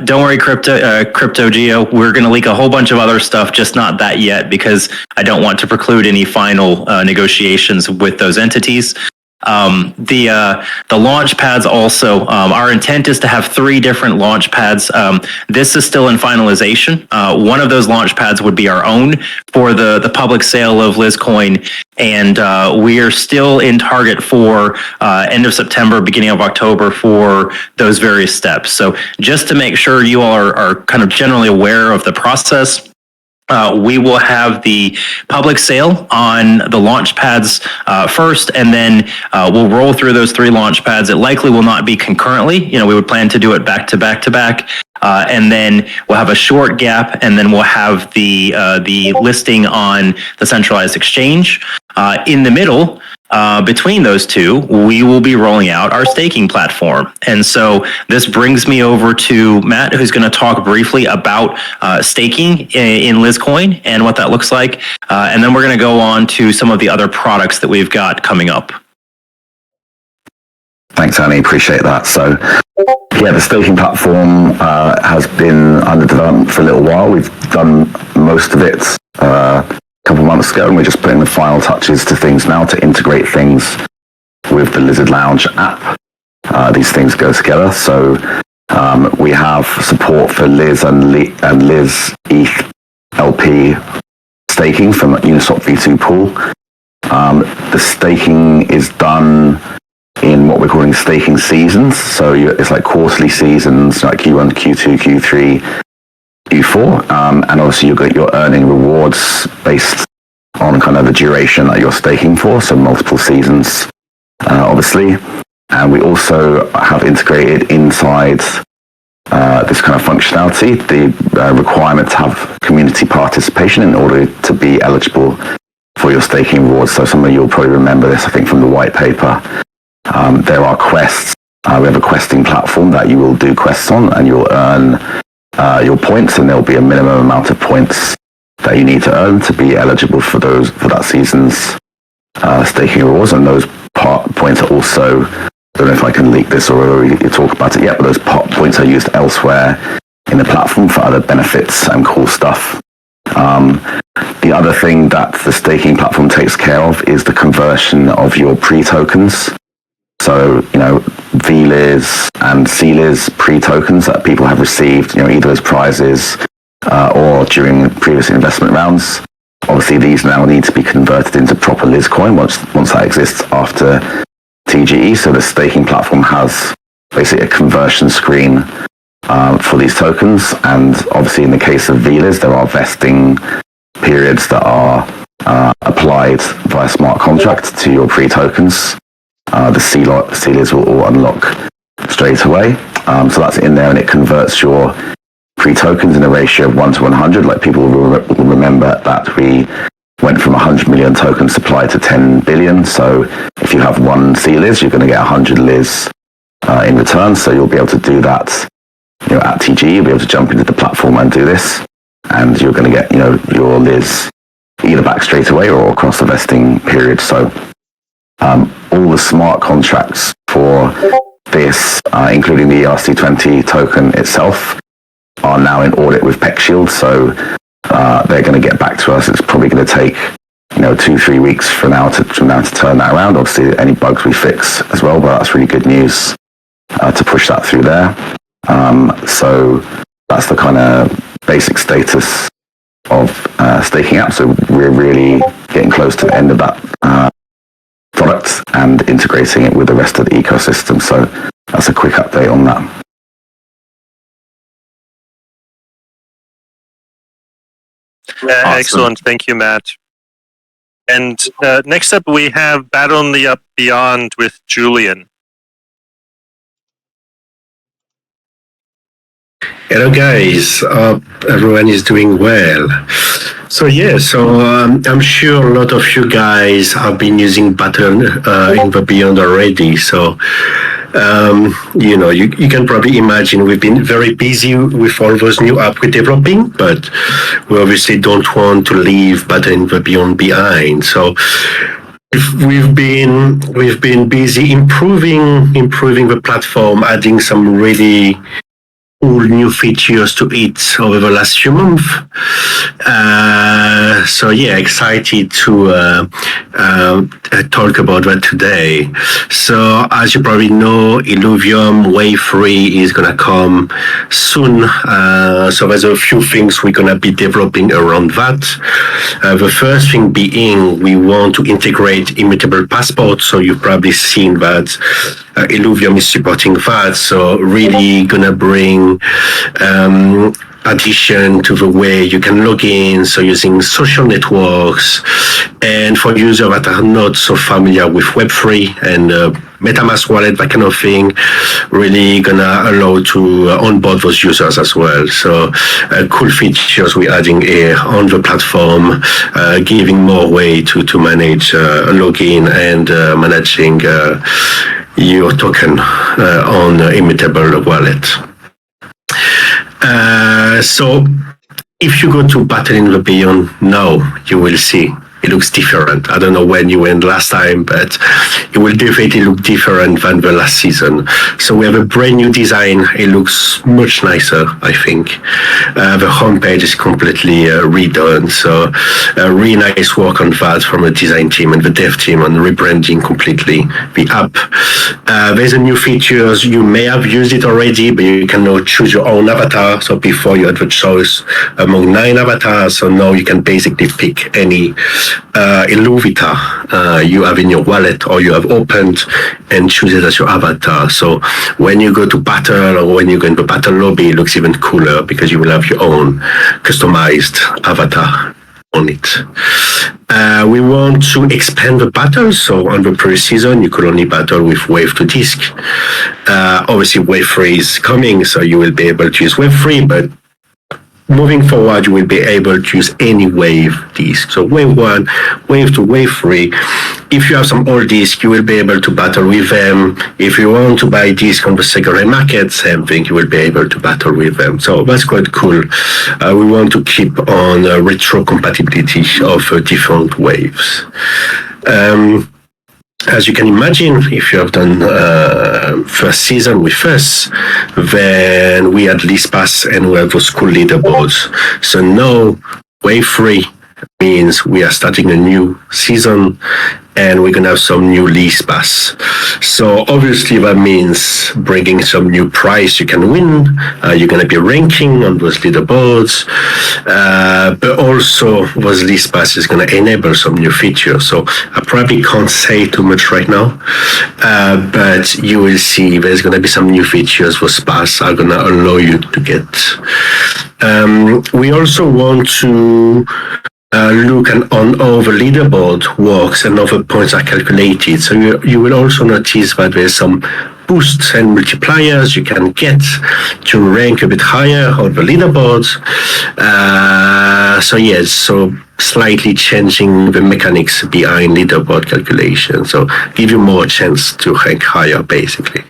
don't worry, Crypto Geo, we're going to leak a whole bunch of other stuff, just not that yet, because I don't want to preclude any final negotiations with those entities. The launch pads also, our intent is to have 3 different launch pads. This is still in finalization. One of those launch pads would be our own for the public sale of LizCoin, and we are still in target for end of September, beginning of October for those various steps. So just to make sure you all are kind of generally aware of the process, we will have the public sale on the launch pads first, and then we'll roll through those 3 launch pads. It likely will not be concurrently. We would plan to do it back to back to back. And then we'll have a short gap, and then we'll have the listing on the centralized exchange. In the middle, between those two, we will be rolling out our staking platform. And so this brings me over to Matt, who's going to talk briefly about staking in LizCoin and what that looks like. And then we're going to go on to some of the other products that we've got coming up. Thanks, Annie. Appreciate that. So, yeah, the staking platform has been under development for a little while. We've done most of it a couple months ago, and we're just putting the final touches to things now to integrate things with the Lizard Lounge app. These things go together. So we have support for Liz and Liz ETH LP staking from Uniswap V2 pool. The staking is done in what we're calling staking seasons. So it's like quarterly seasons, like Q1, Q2, Q3, Q4. And obviously you're earning rewards based on kind of the duration that you're staking for. So multiple seasons, obviously. And we also have integrated inside this kind of functionality, the requirement to have community participation in order to be eligible for your staking rewards. So some of you will probably remember this, I think, from the white paper. There are quests. We have a questing platform that you will do quests on, and you'll earn your points, and there'll be a minimum amount of points that you need to earn to be eligible for that season's staking rewards. And those points are also, I don't know if I can leak this or you talk about it yet, but those points are used elsewhere in the platform for other benefits and cool stuff. The other thing that the staking platform takes care of is the conversion of your pre-tokens. So, VLiz and CLiz pre-tokens that people have received, either as prizes or during previous investment rounds. Obviously, these now need to be converted into proper LizCoin once that exists after TGE. So the staking platform has basically a conversion screen for these tokens. And obviously in the case of VLIS, there are vesting periods that are applied via smart contract to your pre-tokens. The CLIS will all unlock straight away. So that's in there, and it converts your pre-tokens in a ratio of 1 to 100. Like people will remember that we went from 100 million token supply to 10 billion. So if you have one CLIS, you're going to get 100 LIS in return. So you'll be able to do that, at TG. You'll be able to jump into the platform and do this, and you're going to get, your LIS either back straight away or across the vesting period. So all the smart contracts for this, including the ERC20 token itself, are now in audit with PeckShield. So they're going to get back to us. It's probably going to take 2-3 weeks from now to turn that around. Obviously, any bugs we fix as well, but that's really good news to push that through there. So that's the kind of basic status of staking app. So we're really getting close to the end of that product and integrating it with the rest of the ecosystem. So that's a quick update on that. Awesome. Excellent. Thank you, Matt. And next up, we have Battle in the Up Beyond with Julian. Hello guys, hope everyone is doing well. So I'm sure a lot of you guys have been using Battle in the Beyond already. So you can probably imagine we've been very busy with all those new apps we're developing, but we obviously don't want to leave Battle in the Beyond behind. So we've been busy improving the platform, adding some really cool new features to it over the last few months. Excited to talk about that today. So as you probably know, Illuvium Wave 3 is going to come soon. So there's a few things we're going to be developing around that. The first thing being, we want to integrate immutable passport. So you've probably seen that Illuvium is supporting that. So really going to bring addition to the way you can log in, so using social networks. And for users that are not so familiar with Web3 and MetaMask wallet, that kind of thing, really gonna allow to onboard those users as well. So cool features we're adding here on the platform, giving more way to manage login and managing your token on Immutable wallet. So if you go to Battle in the Beyond now, you will see it looks different. I don't know when you went last time, but it will definitely look different than the last season. So we have a brand new design. It looks much nicer, I think. The homepage is completely redone. So really nice work on that from the design team and the dev team on rebranding completely the app. There's a new features. You may have used it already, but you can now choose your own avatar. So before you had the choice among 9 avatars. So now you can basically pick any Illuvita you have in your wallet or you have opened and choose it as your avatar. So when you go to battle or when you go into battle lobby, it looks even cooler because you will have your own customized avatar on it. We want to expand the battle. So on the previous season, you could only battle with Wave 2 disk. Obviously, Wave 3 is coming, so you will be able to use Wave 3, but moving forward, you will be able to use any wave disk. So wave 1, wave 2, wave 3. If you have some old disk, you will be able to battle with them. If you want to buy disk on the secondary market, same thing, you will be able to battle with them. So that's quite cool. We want to keep on retro compatibility of different waves. As you can imagine, if you have done first season with us, then we had list pass and we have those cool leaderboards. So now Wave 3 means we are starting a new season and we're going to have some new lease pass. So obviously that means bringing some new prize you can win. You're going to be ranking on those leaderboards, but also those lease pass is going to enable some new features. So I probably can't say too much right now, but you will see there's going to be some new features those pass are going to allow you to get. We also want to look on how the leaderboard works and how the points are calculated. So you will also notice that there's some boosts and multipliers you can get to rank a bit higher on the leaderboards. So slightly changing the mechanics behind leaderboard calculation. So give you more chance to rank higher, basically.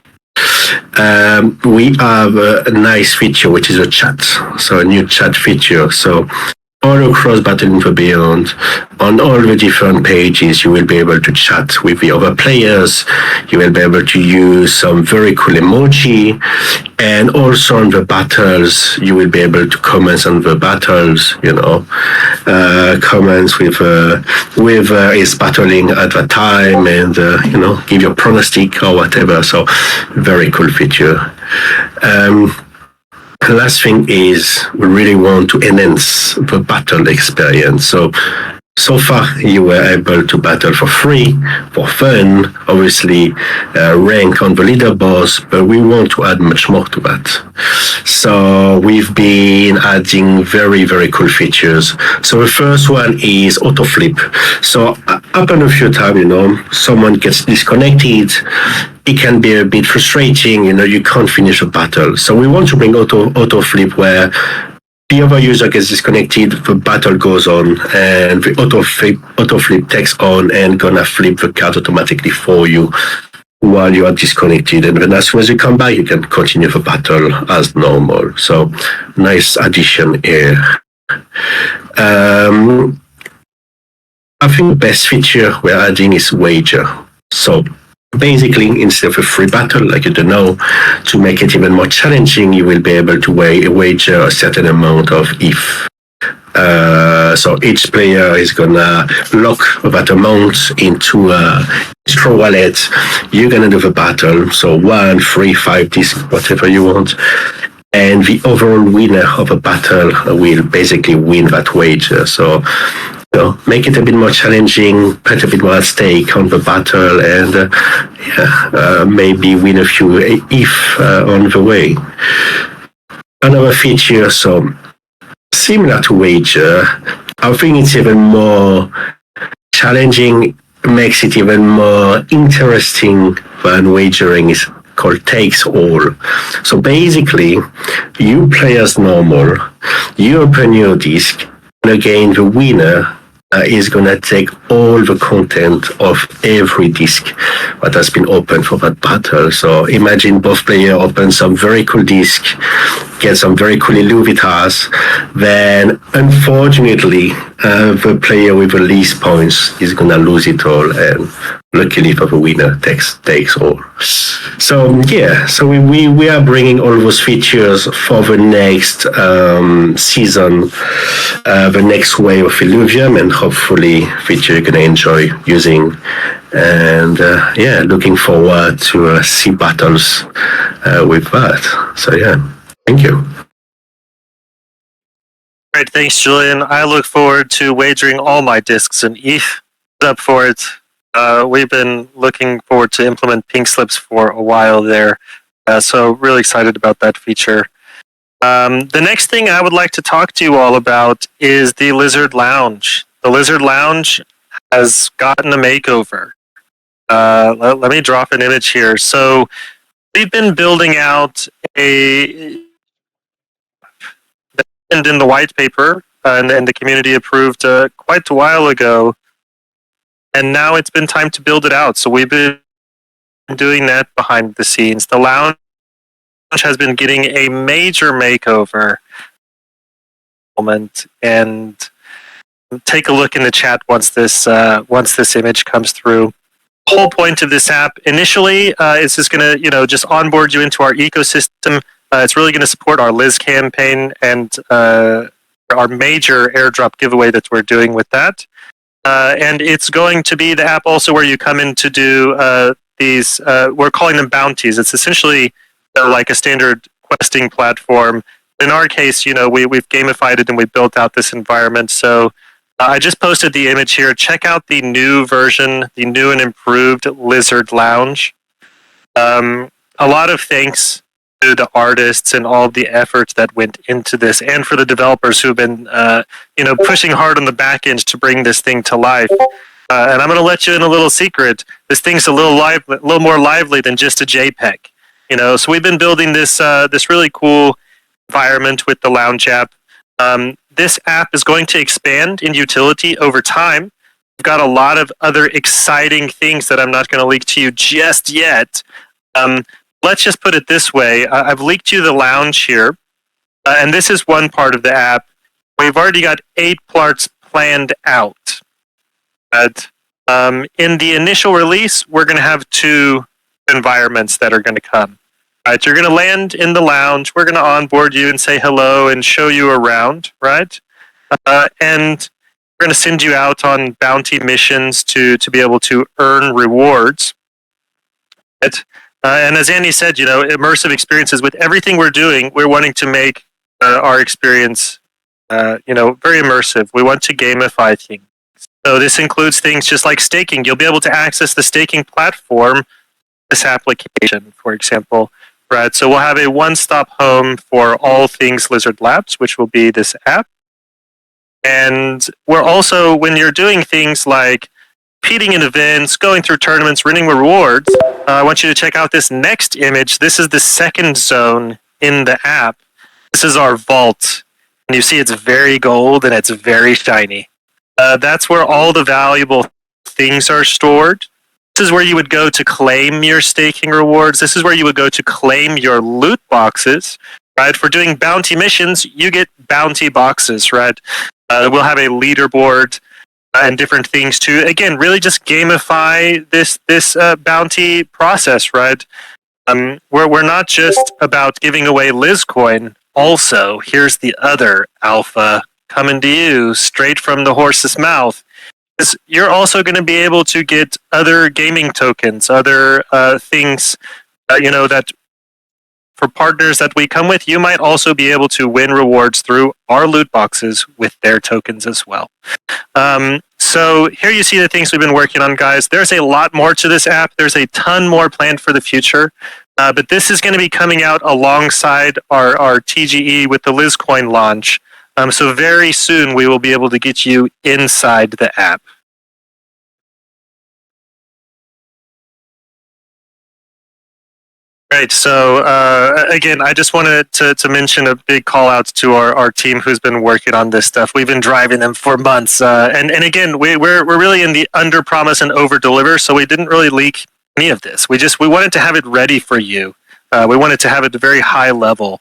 We have a nice feature, which is a chat. So a new chat feature. So all across Battle for Beyond, on all the different pages, you will be able to chat with the other players. You will be able to use some very cool emoji, and also on the battles, you will be able to comment on the battles. Comments with is battling at the time, and give your pronostic or whatever. So very cool feature. The last thing is we really want to enhance the battle experience. So far, you were able to battle for free, for fun, obviously rank on the leaderboards, but we want to add much more to that. So we've been adding very, very cool features. So the first one is auto flip. So happen a few times, someone gets disconnected. It can be a bit frustrating, you can't finish a battle. So we want to bring auto flip where the other user gets disconnected, the battle goes on, and the auto flip takes on and gonna flip the card automatically for you while you are disconnected. And then as soon as you come back, you can continue the battle as normal. So nice addition here. I think the best feature we're adding is wager. So basically, instead of a free battle, like you don't know, to make it even more challenging, you will be able to wager a certain amount of ETH. So each player is gonna lock that amount into a extra wallet. You're gonna do the battle. So 1, 3, 5 discs, whatever you want. And the overall winner of a battle will basically win that wager. So make it a bit more challenging, put a bit more at stake on the battle, and maybe win a few ETH on the way. Another feature, so similar to wager, I think it's even more challenging, makes it even more interesting than wagering, is called takes all. So basically, you play as normal, you open your disc, and again, the winner is going to take all the content of every disc that has been opened for that battle. So imagine both players open some very cool disc, get some very cool illuvitas, then unfortunately the player with the least points is going to lose it all, and luckily for the winner takes all. So we are bringing all those features for the next season, the next wave of Illuvium, and hopefully feature you're going to enjoy using. And looking forward to see battles with that. So thank you. Great, thanks, Julian. I look forward to wagering all my discs and ETH up for it. We've been looking forward to implement pink slips for a while there, so really excited about that feature. The next thing I would like to talk to you all about is the Lizard Lounge. The Lizard Lounge has gotten a makeover. Let me drop an image here. So we've been building out and in the white paper, and the community approved quite a while ago. And now it's been time to build it out. So we've been doing that behind the scenes. The lounge has been getting a major makeover. And take a look in the chat once this image comes through. The whole point of this app initially is just going to just onboard you into our ecosystem. It's really going to support our Liz campaign and our major airdrop giveaway that we're doing with that. And it's going to be the app also where you come in to do these, we're calling them bounties. It's essentially like a standard questing platform. In our case, we've gamified it and we built out this environment. So I just posted the image here. Check out the new version, the new and improved Lizard Lounge. A lot of thanks to the artists and all the efforts that went into this, and for the developers who've been, pushing hard on the back end to bring this thing to life. And I'm going to let you in a little secret. This thing's a little more lively than just a JPEG. So we've been building this really cool environment with the Lounge app. This app is going to expand in utility over time. We've got a lot of other exciting things that I'm not going to leak to you just yet. Let's just put it this way. I've leaked you the Lounge here, and this is one part of the app. We've already got 8 parts planned out. But in the initial release, we're going to have 2 environments that are going to come. Right, you're going to land in the Lounge. We're going to onboard you and say hello and show you around, right? And we're going to send you out on bounty missions to be able to earn rewards. Right? And as Andy said, immersive experiences. With everything we're doing, we're wanting to make our experience, very immersive. We want to gamify things. So this includes things just like staking. You'll be able to access the staking platform, this application, for example. Right, so we'll have a one-stop home for all things Lizard Labs, which will be this app. And we're also, when you're doing things like competing in events, going through tournaments, winning rewards, I want you to check out this next image. This is the second zone in the app. This is our vault. And you see it's very gold and it's very shiny. That's where all the valuable things are stored. This is where you would go to claim your staking rewards. This is where you would go to claim your loot boxes, right? For doing bounty missions, you get bounty boxes, right? We'll have a leaderboard and different things to, again, really just gamify this bounty process, right? We're not just about giving away Lizcoin. Also, here's the other alpha coming to you straight from the horse's mouth. You're also going to be able to get other gaming tokens, other things, that for partners that we come with, you might also be able to win rewards through our loot boxes with their tokens as well. So here you see the things we've been working on, guys. There's a lot more to this app. There's a ton more planned for the future. But this is going to be coming out alongside our TGE with the Lizcoin launch. So very soon we will be able to get you inside the app. Right. So again, I just wanted to mention a big call out to our team who's been working on this stuff. We've been driving them for months, and again, we're really in the under promise and over deliver. So we didn't really leak any of this. We wanted to have it ready for you. We wanted to have it at a very high level.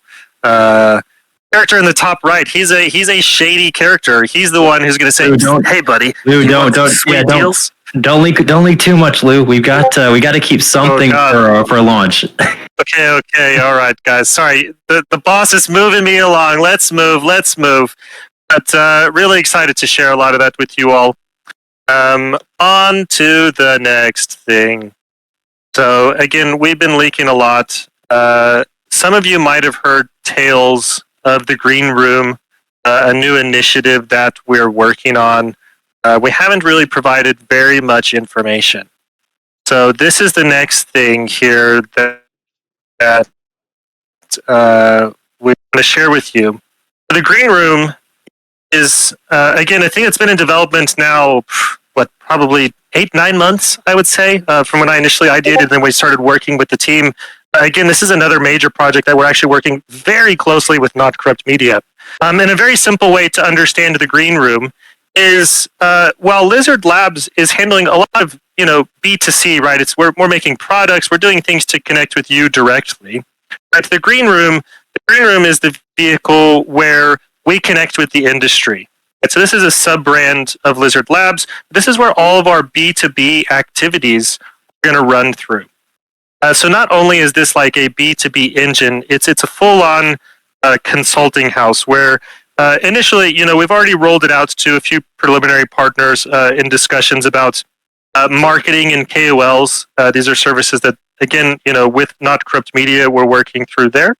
Character in the top right, he's a shady character. He's the one who's going to say, "Hey, buddy, Lou, don't leak too much, Lou. We got to keep something for launch." Okay, all right, guys. Sorry, the boss is moving me along. Let's move. But really excited to share a lot of that with you all. On to the next thing. So again, we've been leaking a lot. Some of you might have heard tales of the Green Room, a new initiative that we're working on. We haven't really provided very much information. So this is the next thing here that we want to share with you. The Green Room is, again, I think it's been in development now, probably 8-9 months, I would say, from when I initially ideated, and then we started working with the team. Again, this is another major project that we're actually working very closely with Not Corrupt Media. And a very simple way to understand the Green Room is while Lizard Labs is handling a lot of B2C, right? We're making products, we're doing things to connect with you directly. Right? The Green Room is the vehicle where we connect with the industry. Right? So this is a sub-brand of Lizard Labs. This is where all of our B2B activities are going to run through. So not only is this like a B2B engine, it's a full-on consulting house where Initially, we've already rolled it out to a few preliminary partners in discussions about marketing and KOLs. These are services that, again, with Not Corrupt Media, we're working through there.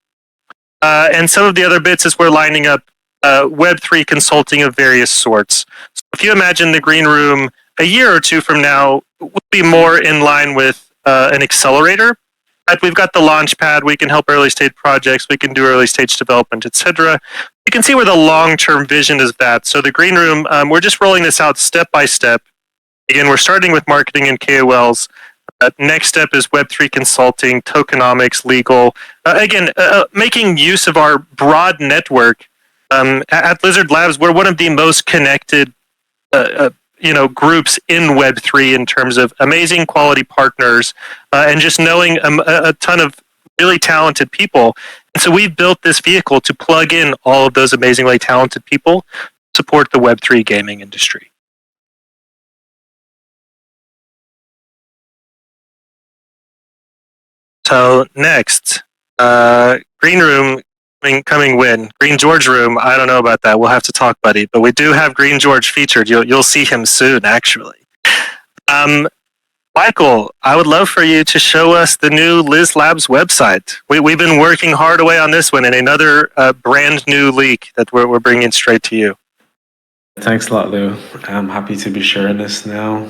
And some of the other bits is we're lining up Web3 consulting of various sorts. So if you imagine the green room a year or two from now will be more in line with an accelerator. But we've got the launch pad. We can help early stage projects. We can do early stage development, etc. You can see where the long-term vision is that. So the green room, we're just rolling this out step by step. Again, we're starting with marketing and KOLs. Next step is Web3 consulting, tokenomics, legal. Making use of our broad network. At Lizard Labs, we're one of the most connected groups in Web3 in terms of amazing quality partners and just knowing a ton of really talented people. And so we've built this vehicle to plug in all of those amazingly talented people to support the Web3 gaming industry. So next, Green Room coming win. Green George Room, I don't know about that. We'll have to talk, buddy. But we do have Green George featured. You'll see him soon, actually. Michael, I would love for you to show us the new Liz Labs website. We've been working hard away on this one, and another brand new leak that we're bringing straight to you. Thanks a lot, Lou. I'm happy to be sharing this now.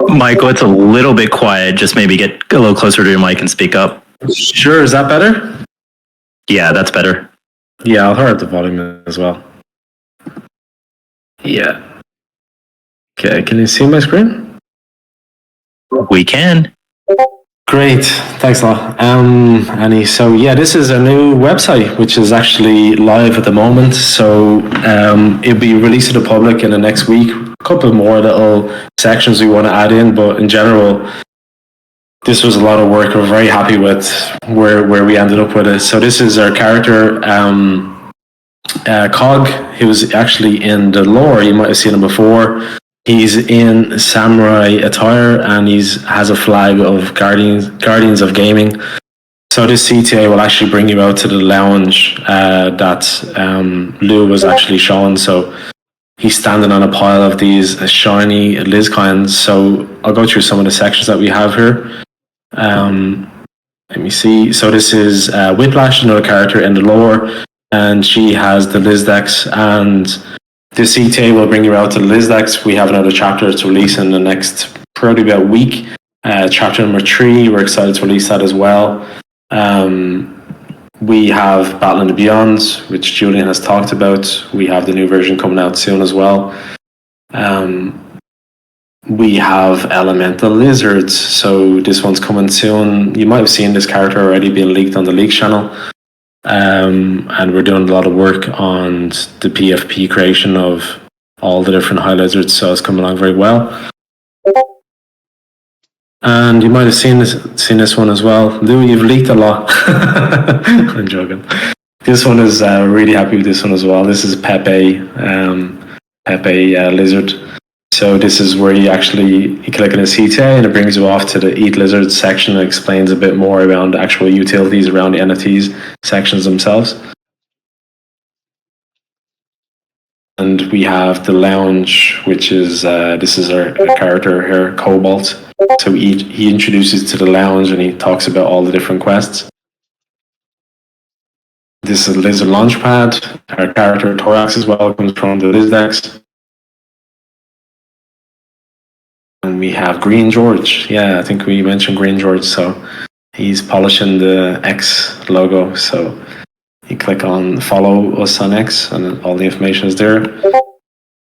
Michael, it's a little bit quiet. Just maybe get a little closer to your mic and speak up. Sure, is that better? Yeah, that's better. Yeah, I'll hurry up the volume as well. Yeah. Okay, can you see my screen? We can. Great, thanks a lot. Annie, so yeah, this is a new website which is actually live at the moment. So it'll be released to the public in the next week. A couple more little sections we want to add in, but in general, this was a lot of work. We're very happy with where we ended up with it. So this is our character, Cog. He was actually in the lore. You might have seen him before. He's in samurai attire and has a flag of Guardians of Gaming. So this CTA will actually bring you out to the lounge that Lou was actually showing. So he's standing on a pile of these shiny Liz coins. So I'll go through some of the sections that we have here. Let me see. So this is Whiplash, another character in the lore, and she has the Liz decks, and the CTA will bring you out to the Liz decks. We have another chapter to release in the next probably about a week. Chapter number 3, we're excited to release that as well. We have Battle in the Beyond, which Julian has talked about. We have the new version coming out soon as well. We have Elemental Lizards, so this one's coming soon. You might have seen this character already being leaked on the leak channel. And we're doing a lot of work on the PFP creation of all the different high lizards, so it's coming along very well. And you might have seen this one as well. Lou, you've leaked a lot. I'm joking. This one is really happy with this one as well. This is Pepe Lizard. So this is where you click on a CTA and it brings you off to the Eat Lizards section and explains a bit more around actual utilities around the NFTs sections themselves. And we have the lounge, which is, this is our character here, Cobalt. So he introduces to the lounge and he talks about all the different quests. This is Lizard Launchpad. Our character Thorax as well comes from the Lizdex. And we have Green George. Yeah, I think we mentioned Green George. So he's polishing the X logo. So you click on follow us on X and all the information is there.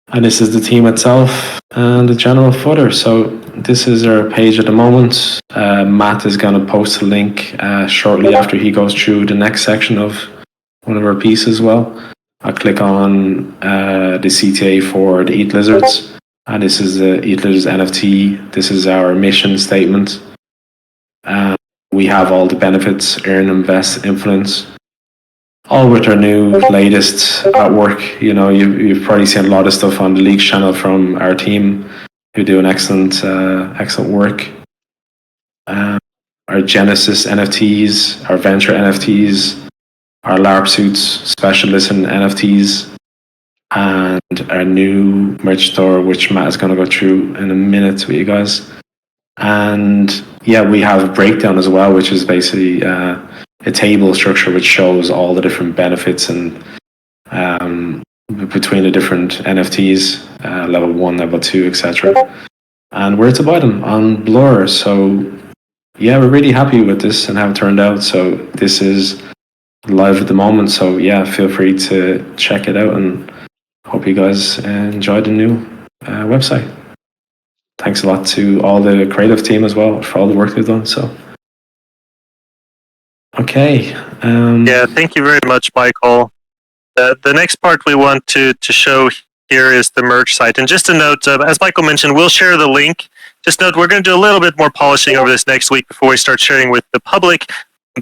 And this is the team itself and the general footer. So this is our page at the moment. Matt is going to post a link shortly after he goes through the next section of one of our pieces as well. I'll click on the CTA for the Eat Lizards. And this is the Eat Lizards NFT. This is our mission statement. We have all the benefits, earn, invest, influence. All with our new latest artwork. You know, you've probably seen a lot of stuff on the Leaks channel from our team who do an excellent work. Our Genesis NFTs, our Venture NFTs, our LARP suits, specialists in NFTs, and our new merch store, which Matt is going to go through in a minute with you guys. And yeah, we have a breakdown as well, which is basically a table structure which shows all the different benefits and between the different NFTs, level 1, level 2, etc. And where to buy them on Blur. So yeah, we're really happy with this and how it turned out. So this is live at the moment. So yeah, feel free to check it out, and hope you guys enjoyed the new website. Thanks a lot to all the creative team as well for all the work they've done. So, okay. Yeah, thank you very much, Michael. The next part we want to show here is the merch site. And just a note, as Michael mentioned, we'll share the link. Just note, we're going to do a little bit more polishing over this next week before we start sharing with the public.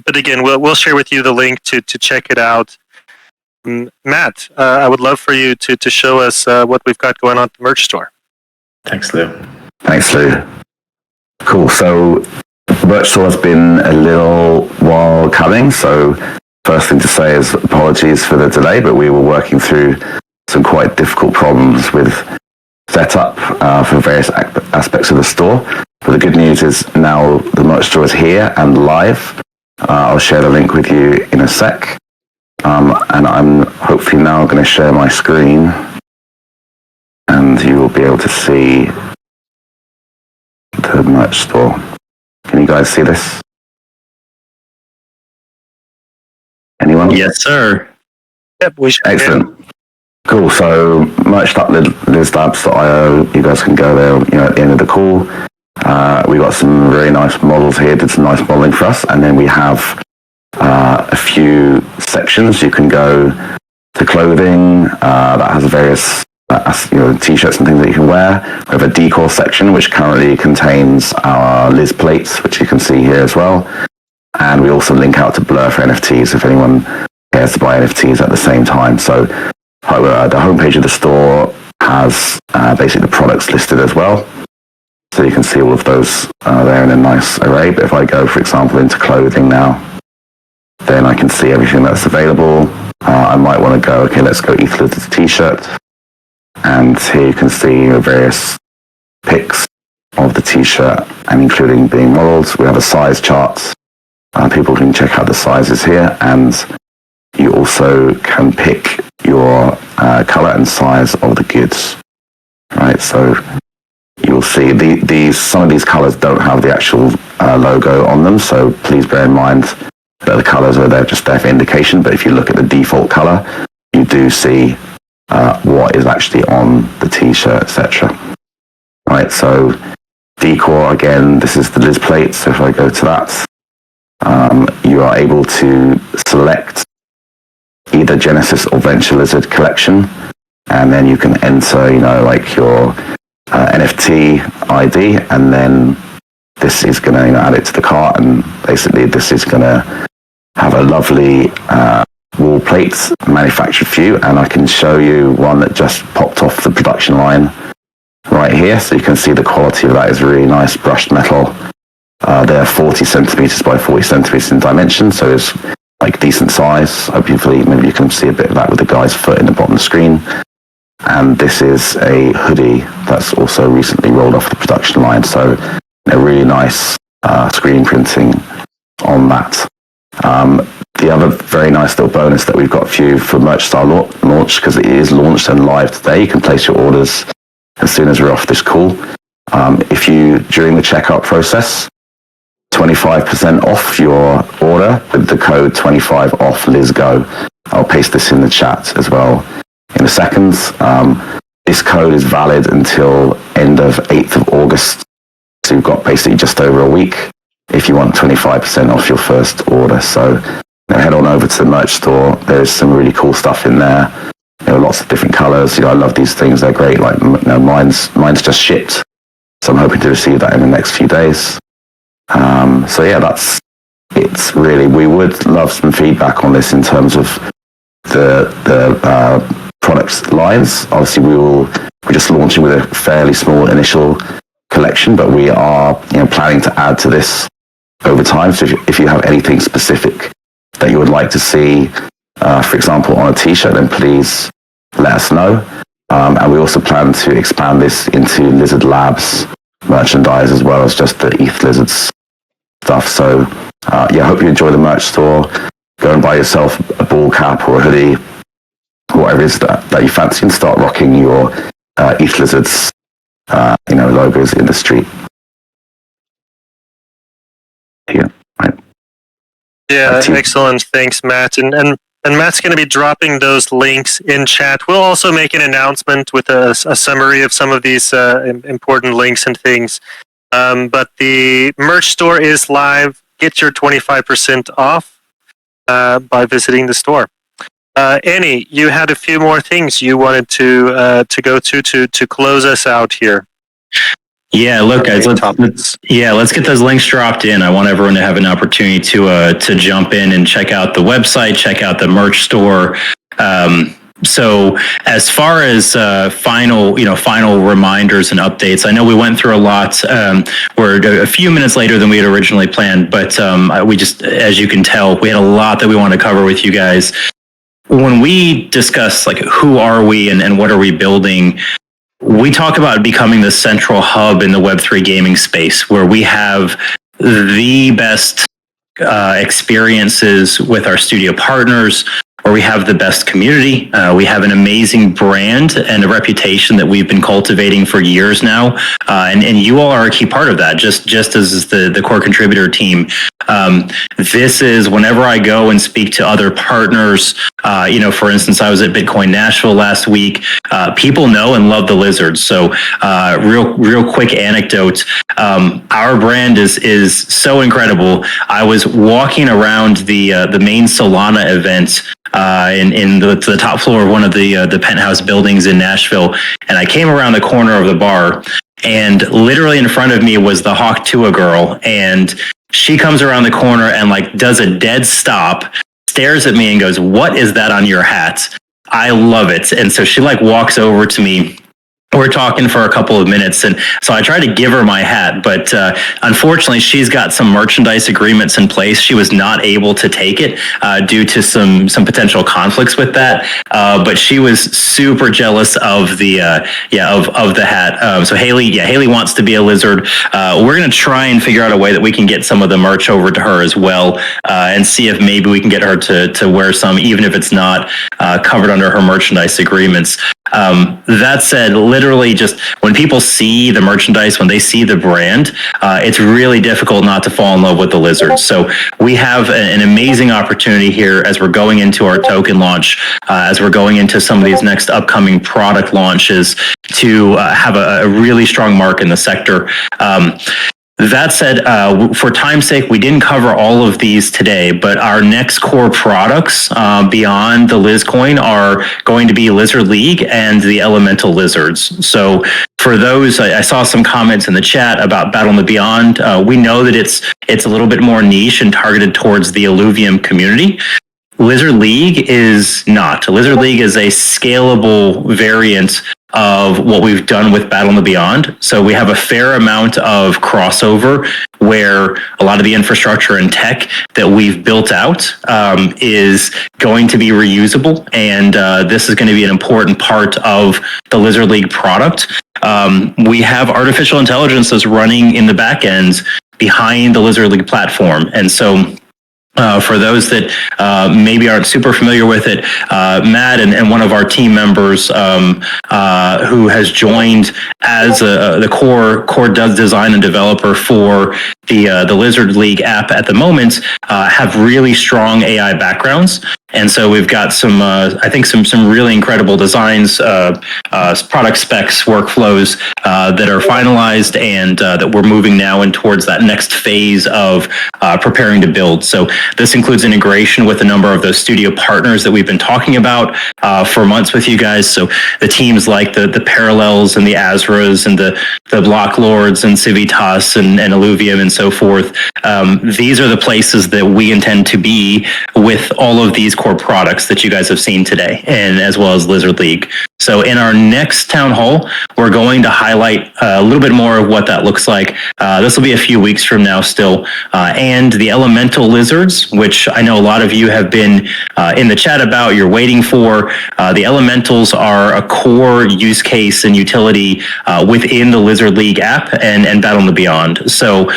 But again, we'll share with you the link to check it out. Matt, I would love for you to show us what we've got going on at the merch store. Thanks, Lou. Thanks, Lou. Cool. So the merch store has been a little while coming. So first thing to say is apologies for the delay, but we were working through some quite difficult problems with setup for various aspects of the store. But the good news is now the merch store is here and live. I'll share the link with you in a sec. And I'm hopefully now going to share my screen, and you will be able to see the merch store. Can you guys see this? Anyone? Yes, sir. Yep, we should. Excellent. Cool. So merch.lizlabs.io. You guys can go there, at the end of the call. We got some very nice models here. Did some nice modeling for us, and then we have a few sections. You can go to clothing that has various t-shirts and things that you can wear. We have a decor section which currently contains our Liz plates, which you can see here as well. And we also link out to Blur for NFTs if anyone cares to buy NFTs at the same time. So the homepage of the store has basically the products listed as well. So you can see all of those there in a nice array. But if I go, for example, into clothing now, then I can see everything that's available. I might want to go, okay, let's go Ethlizards t-shirt. And here you can see various pics of the t-shirt, and including being modeled. We have a size chart. People can check out the sizes here, and you also can pick your color and size of the goods. Right, so you'll see some of these colors don't have the actual logo on them, so please bear in mind that the colors are there just there for indication. But if you look at the default color, you do see what is actually on the t-shirt, etc. Right, so decor, again, this is the Liz plate. So if I go to that, you are able to select either Genesis or Venture Lizard collection, and then you can enter, your NFT ID, and then this is going to add it to the cart, and basically this is going to have a lovely wall plates manufactured for you. And I can show you one that just popped off the production line right here, so you can see the quality of that is really nice brushed metal. They're 40 centimeters by 40 centimeters in dimension, so it's like decent size. Hopefully maybe you can see a bit of that with the guy's foot in the bottom of the screen. And this is a hoodie that's also recently rolled off the production line, so a really nice screen printing on that. The other very nice little bonus that we've got for you for Merch Star launch, because it is launched and live today, you can place your orders as soon as we're off this call. If you, during the checkout process, 25% off your order with the code 25OFFLizGo. I'll paste this in the chat as well in a second. This code is valid until end of 8th of August. So you've got basically just over a week if you want 25% off your first order. So head on over to the merch store. There's some really cool stuff in there. Lots of different colors. I love these things. They're great. Like mine's just shipped. So I'm hoping to receive that in the next few days. So yeah, it's really, we would love some feedback on this in terms of the product lines. Obviously we're just launching with a fairly small initial collection, but we are planning to add to this over time. So if you have anything specific that you would like to see for example, on a t-shirt, then please let us know. And we also plan to expand this into Lizard Labs merchandise as well as just the Ethlizards stuff. So yeah, I hope you enjoy the merch store. Go and buy yourself a ball cap or a hoodie, whatever it is that you fancy, and start rocking your Ethlizards logos in the street. Yeah, right. Yeah, excellent. Thanks, Matt. And Matt's going to be dropping those links in chat. We'll also make an announcement with a summary of some of these important links and things. But the merch store is live. Get your 25% off by visiting the store. Annie, you had a few more things you wanted to go to close us out here. Yeah, look, guys, let's get those links dropped in. I want everyone to have an opportunity to jump in and check out the website, check out the merch store. So as far as final reminders and updates, I know we went through a lot. We're a few minutes later than we had originally planned, but we just, as you can tell, we had a lot that we want to cover with you guys. When we discuss like who are we and what are we building, we talk about becoming the central hub in the Web3 gaming space, where we have the best experiences with our studio partners, where we have the best community. We have an amazing brand and a reputation that we've been cultivating for years now. And you all are a key part of that, just as is the core contributor team. This is whenever I go and speak to other partners, for instance, I was at Bitcoin Nashville last week. People know and love the Lizards. So real quick anecdote. Our brand is so incredible. I was walking around the main Solana event in the top floor of one of the penthouse buildings in Nashville, and I came around the corner of the bar, and literally in front of me was the Hawk Tua girl, and she comes around the corner and like does a dead stop, stares at me and goes, "What is that on your hat?" I love it. And so she like walks over to me. We're talking for a couple of minutes, and so I tried to give her my hat, but unfortunately, she's got some merchandise agreements in place. She was not able to take it due to some potential conflicts with that. But she was super jealous of the of the hat. So Haley wants to be a lizard. We're gonna try and figure out a way that we can get some of the merch over to her as well, and see if maybe we can get her to wear some, even if it's not covered under her merchandise agreements. That said, literally just when people see the merchandise, when they see the brand, it's really difficult not to fall in love with the Lizards. So we have an amazing opportunity here as we're going into our token launch, as we're going into some of these next upcoming product launches to have a really strong mark in the sector. That said, for time's sake, we didn't cover all of these today, but our next core products beyond the Lizcoin are going to be Lizard League and the Elemental Lizards. So for those, I saw some comments in the chat about Battle in the Beyond. We know that it's a little bit more niche and targeted towards the Illuvium community. Lizard League is not. Lizard League is a scalable variant of what we've done with Battle in the Beyond. So we have a fair amount of crossover where a lot of the infrastructure and tech that we've built out is going to be reusable. And this is going to be an important part of the Lizard League product. We have artificial intelligence that's running in the back end behind the Lizard League platform. And so for those that maybe aren't super familiar with it, Matt and one of our team members who has joined as the core design and developer for the Lizard League app at the moment have really strong AI backgrounds. And so we've got some, I think some really incredible designs, product specs, workflows that are finalized and that we're moving now in towards that next phase of preparing to build. So this includes integration with a number of those studio partners that we've been talking about for months with you guys. So the teams like the Parallels and the Azras and the Block Lords and Civitas and Illuvium and so forth. These are the places that we intend to be with all of these core products that you guys have seen today, and as well as Lizard League. So in our next town hall, we're going to highlight a little bit more of what that looks like. This will be a few weeks from now still. And the elemental lizards, which I know a lot of you have been in the chat about, you're waiting for. The elementals are a core use case and utility within the Lizard League app and Battle in the Beyond. So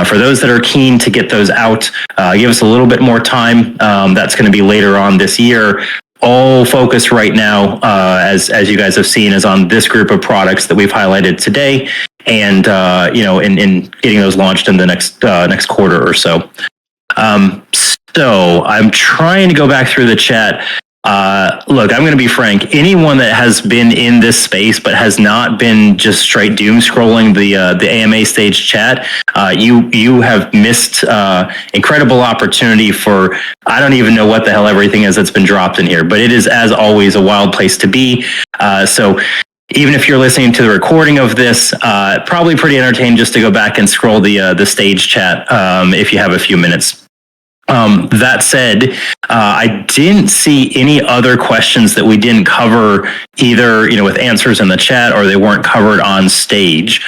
for those that are keen to get those out, give us a little bit more time. That's going to be later on this year. All focus right now, as you guys have seen, is on this group of products that we've highlighted today, and in getting those launched in the next quarter or so. So I'm trying to go back through the chat. Look, I'm going to be frank. Anyone that has been in this space but has not been just straight doom scrolling the AMA stage chat, you have missed incredible opportunity for, I don't even know what the hell everything is that's been dropped in here, but it is, as always, a wild place to be. So even if you're listening to the recording of this, probably pretty entertaining just to go back and scroll the stage chat if you have a few minutes. That said, I didn't see any other questions that we didn't cover either, with answers in the chat, or they weren't covered on stage.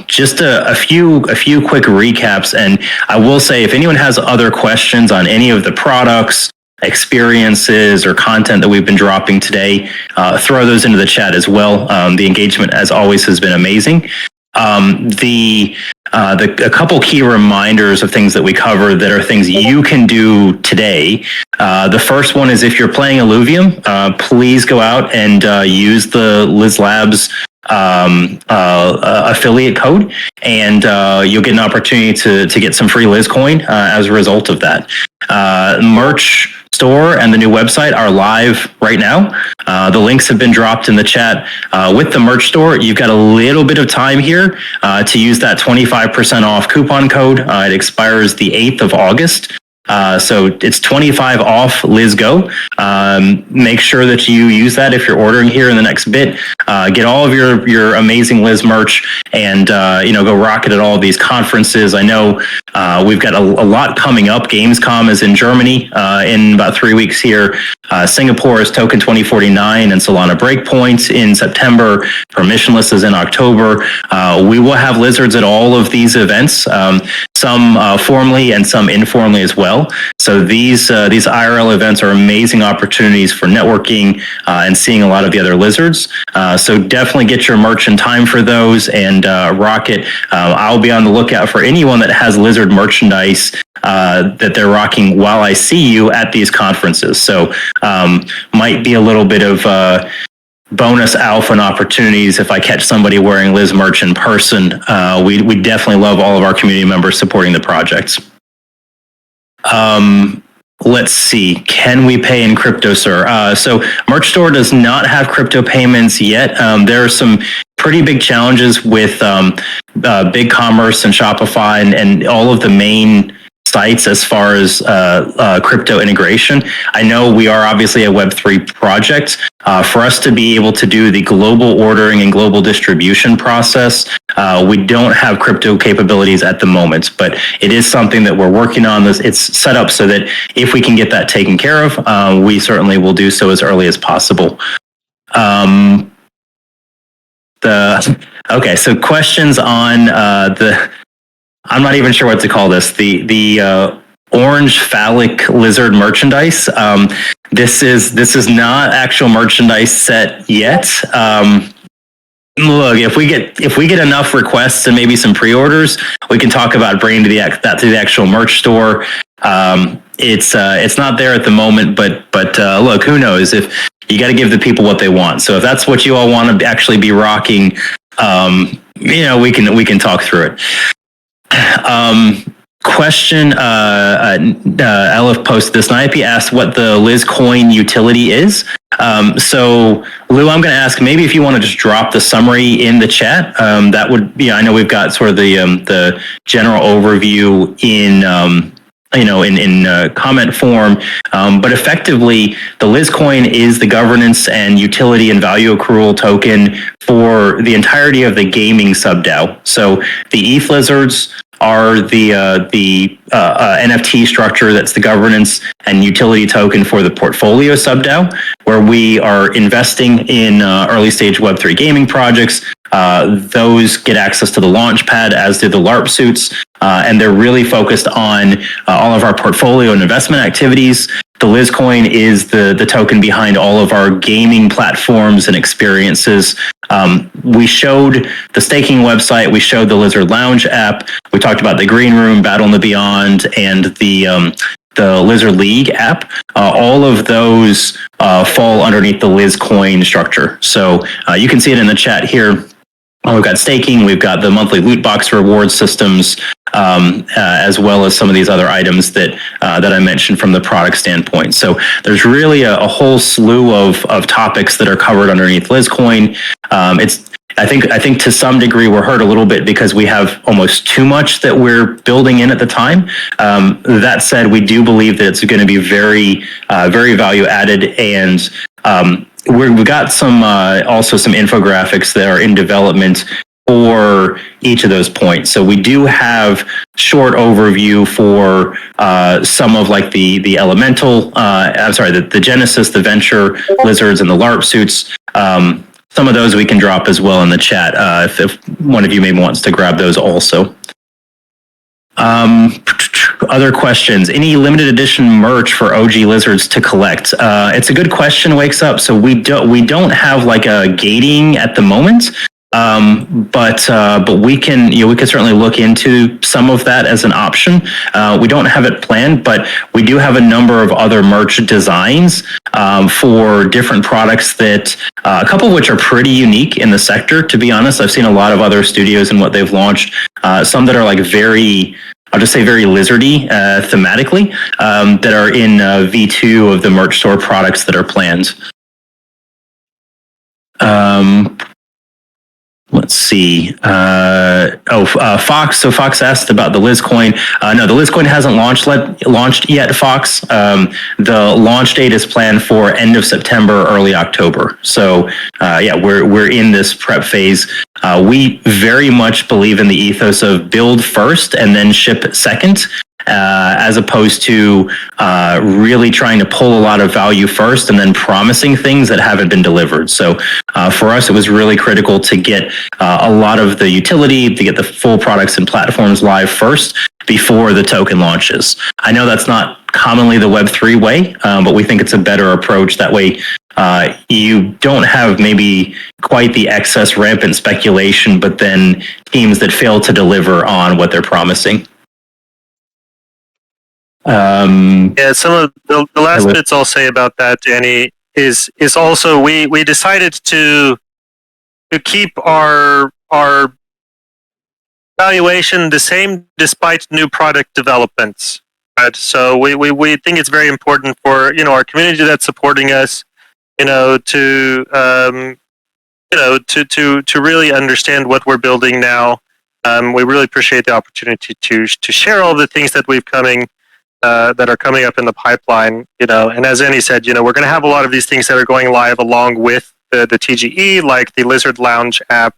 Just a few quick recaps. And I will say, if anyone has other questions on any of the products, experiences, or content that we've been dropping today, throw those into the chat as well. The engagement, as always, has been amazing. A couple key reminders of things that we cover that are things you can do today. The first one is, if you're playing Illuvium, please go out and use the Liz Labs affiliate code, and you'll get an opportunity to get some free Liz coin as a result of that. Merch store and the new website are live right now. The links have been dropped in the chat. With the merch store, you've got a little bit of time here to use that 25% off coupon code. It expires the 8th of August. So it's 25 off LizGo. Make sure that you use that if you're ordering here in the next bit. Get all of your amazing Liz merch, and go rock it at all of these conferences. I know we've got a lot coming up. Gamescom is in Germany in about 3 weeks here. Singapore is Token 2049 and Solana Breakpoint in September. Permissionless is in October. We will have lizards at all of these events, some formally and some informally as well. So these IRL events are amazing opportunities for networking and seeing a lot of the other lizards. So definitely get your merch in time for those and rock it. I'll be on the lookout for anyone that has lizard merchandise that they're rocking while I see you at these conferences. So might be a little bit of bonus alpha and opportunities if I catch somebody wearing Liz merch in person. We definitely love all of our community members supporting the projects. Let's see. Can we pay in crypto, sir? So Merch Store does not have crypto payments yet. There are some pretty big challenges with BigCommerce and Shopify and all of the main sites as far as crypto integration. I know we are obviously a Web3 project. For us to be able to do the global ordering and global distribution process, we don't have crypto capabilities at the moment, but it is something that we're working on. It's set up so that if we can get that taken care of, we certainly will do so as early as possible. Okay, so questions on I'm not even sure what to call this. The orange phallic lizard merchandise. This is not actual merchandise set yet. Look, if we get enough requests and maybe some pre-orders, we can talk about bringing that to the actual merch store. It's not there at the moment, but look, who knows? If you got to give the people what they want. So if that's what you all want to actually be rocking, we can talk through it. Question, Elif posted this. Naipe asked what the Liz coin utility is. So Lou, I'm going to ask maybe if you want to just drop the summary in the chat. That would be, I know we've got sort of the general overview in comment form. But effectively, the Liz coin is the governance and utility and value accrual token for the entirety of the gaming sub-DAO. So the Ethlizards are the NFT structure that's the governance and utility token for the portfolio sub-DAO, where we are investing in early stage Web3 gaming projects. Those get access to the launch pad, as do the LARP suits, and they're really focused on all of our portfolio and investment activities. The Lizcoin is the token behind all of our gaming platforms and experiences. We showed the staking website, we showed the Lizard Lounge app, we talked about the Green Room, Battle in the Beyond, and the Lizard League app. All of those fall underneath the Lizcoin structure. So you can see it in the chat here. We've got staking, we've got the monthly loot box reward systems, as well as some of these other items that I mentioned from the product standpoint. So there's really a whole slew of topics that are covered underneath Lizcoin. I think to some degree we're hurt a little bit because we have almost too much that we're building in at the time. That said, we do believe that it's going to be very value added, and we've got some also some infographics that are in development for each of those points. So we do have short overview for some of like the elemental, the Genesis, the Venture Lizards, and the LARP suits. Some of those we can drop as well in the chat if one of you maybe wants to grab those also. Other questions? Any limited edition merch for OG Lizards to collect? It's a good question, Wakes Up. So we don't have like a gating at the moment, but we can certainly look into some of that as an option. We don't have it planned, but we do have a number of other merch designs for different products that a couple of which are pretty unique in the sector. To be honest, I've seen a lot of other studios and what they've launched. Some that are like I'll just say very lizardy thematically, that are in V2 of the merch store products that are planned. Let's see. Fox. So Fox asked about the Lizcoin. No, the Lizcoin hasn't launched yet, Fox. The launch date is planned for end of September, early October. So we're in this prep phase. We very much believe in the ethos of build first and then ship second. As opposed to really trying to pull a lot of value first and then promising things that haven't been delivered. So for us, it was really critical to get a lot of the utility, to get the full products and platforms live first before the token launches. I know that's not commonly the Web3 way, but we think it's a better approach. That way, you don't have maybe quite the excess rampant speculation, but then teams that fail to deliver on what they're promising. Some of the last bits I'll say about that, Danny, is also we decided to keep our valuation the same despite new product developments. Right? So we think it's very important for our community that's supporting us, to really understand what we're building now. We really appreciate the opportunity to share all the things that that are coming up in the pipeline, and as Annie said, we're going to have a lot of these things that are going live along with the TGE, like the Lizard Lounge app,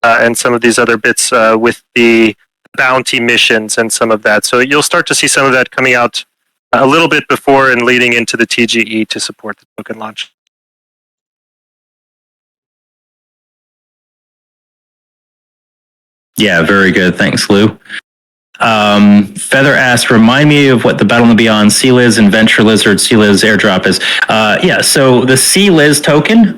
and some of these other bits with the bounty missions and some of that. So you'll start to see some of that coming out a little bit before and leading into the TGE to support the token launch. Yeah, very good. Thanks, Lou. Feather asked, remind me of what the Battle in the Beyond C-Liz and Venture Lizard C-Liz airdrop is. So the C-Liz token,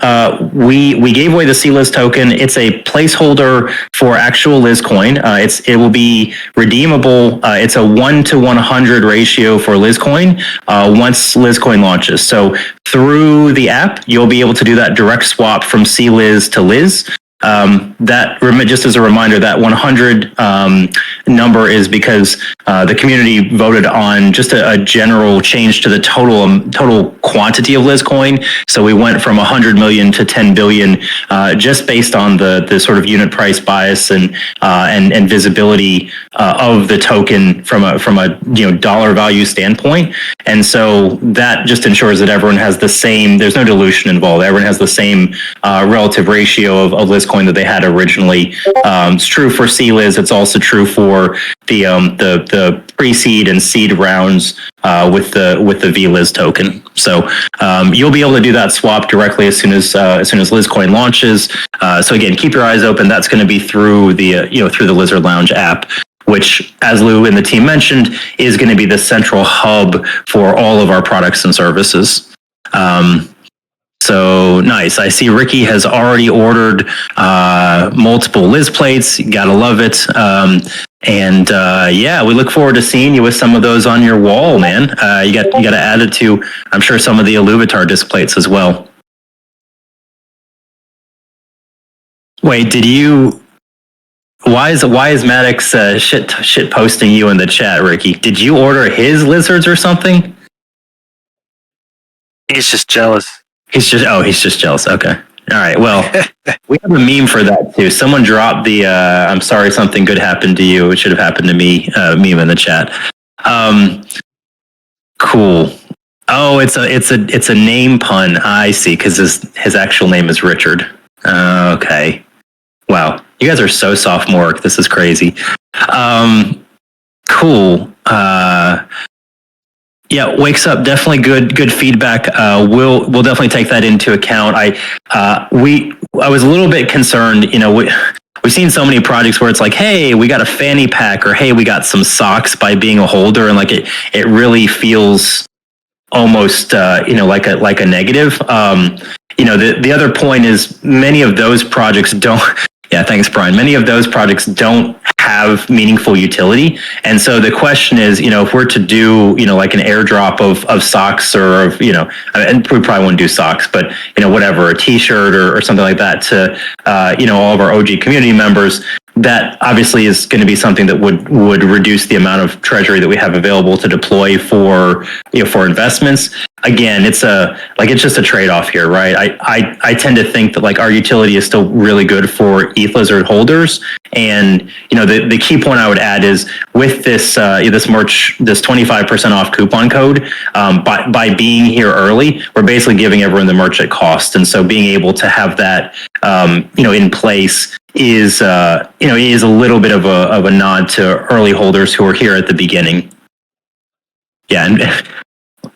we gave away the C-Liz token. It's a placeholder for actual Lizcoin. It will be redeemable. It's a 1-to-100 ratio for Lizcoin once Lizcoin launches. So through the app, you'll be able to do that direct swap from C-Liz to Liz. Just as a reminder, that 100 number is because the community voted on just a general change to the total quantity of Lizcoin. So we went from 100 million to 10 billion, just based on the sort of unit price bias and visibility of the token from a dollar value standpoint. And so that just ensures that everyone has the same. There's no dilution involved. Everyone has the same relative ratio of Lizcoin Lizcoin that they had originally. It's true for C-Liz. It's also true for the pre-seed and seed rounds with the VLiz token. So you'll be able to do that swap directly as soon as Lizcoin launches. So again, keep your eyes open. That's going to be through the through the Lizard Lounge app, which, as Lou and the team mentioned, is going to be the central hub for all of our products and services. So nice. I see Ricky has already ordered multiple Liz plates. You gotta love it. Yeah, we look forward to seeing you with some of those on your wall, man. You got to add it to, I'm sure, some of the Illuvitar disc plates as well. Wait, did you? Why is Maddox shit posting you in the chat, Ricky? Did you order his lizards or something? He's just jealous. He's just jealous. Okay. All right. Well, we have a meme for that too. Someone dropped the "I'm sorry, something good happened to you. It should have happened to me" meme in the chat. Cool. Oh, it's a name pun. I see, because his actual name is Richard. Okay. Wow. You guys are so sophomoric. This is crazy. Cool. Yeah, wakes up. Definitely good feedback. We'll definitely take that into account. I was a little bit concerned. We've seen so many projects where it's like, hey, we got a fanny pack, or hey, we got some socks by being a holder, and like it really feels almost like a negative. The other point is many of those projects don't. Yeah, thanks, Brian. Many of those projects don't have meaningful utility. And so the question is, if we're to do, like an airdrop of socks or and we probably wouldn't do socks, but, whatever, a t-shirt or something like that to, all of our OG community members, that obviously is going to be something that would reduce the amount of treasury that we have available to deploy for investments. Again, it's just a trade-off here, right? I tend to think that like our utility is still really good for Ethlizard holders, and the key point I would add is with this merch, this 25% off coupon code, by being here early, we're basically giving everyone the merch at cost, and so being able to have that in place is a little bit of a nod to early holders who are here at the beginning. Yeah, and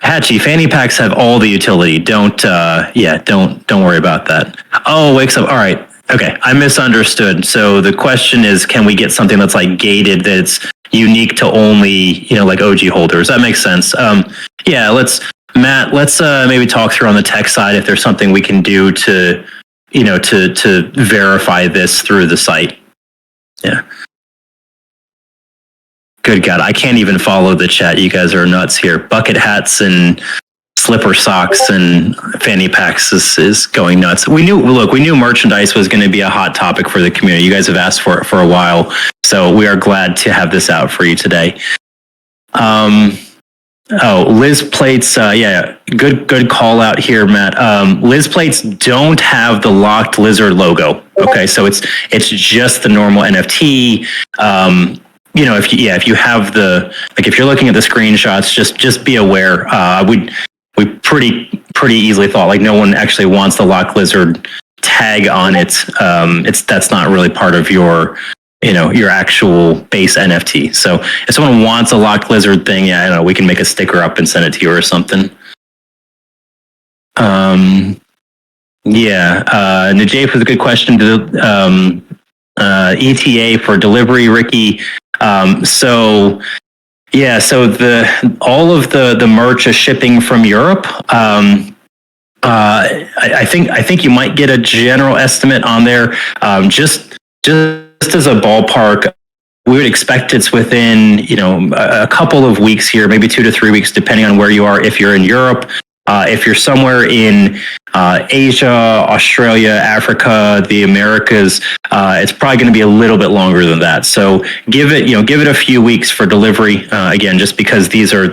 Hatchie, fanny packs have all the utility. Don't worry about that. Oh, wakes up. All right. Okay, I misunderstood. So the question is, can we get something that's like gated, that's unique to only like OG holders? That makes sense. Yeah, let's maybe talk through on the tech side if there's something we can do to to verify this through the site. Yeah. Good God, I can't even follow the chat. You guys are nuts here. Bucket hats and slipper socks and fanny packs is going nuts. We knew merchandise was going to be a hot topic for the community. You guys have asked for it for a while, so we are glad to have this out for you today. Liz plates. Yeah, good call out here, Matt. Liz plates don't have the locked Lizard logo. Okay, so it's just the normal NFT. If you have if you're looking at the screenshots, just be aware. We pretty easily thought like no one actually wants the locked Lizard tag on it. That's not really part of your actual base NFT. So if someone wants a locked Lizard thing, yeah, I don't know, we can make a sticker up and send it to you or something. Najafe was a good question. ETA for delivery, Ricky. So all of the merch is shipping from Europe. I think you might get a general estimate on there. Just as a ballpark, we would expect it's within a couple of weeks here, maybe 2 to 3 weeks, depending on where you are. If you're in Europe, if you're somewhere in Asia, Australia, Africa, the Americas, it's probably going to be a little bit longer than that. So give it a few weeks for delivery. Again, just because these are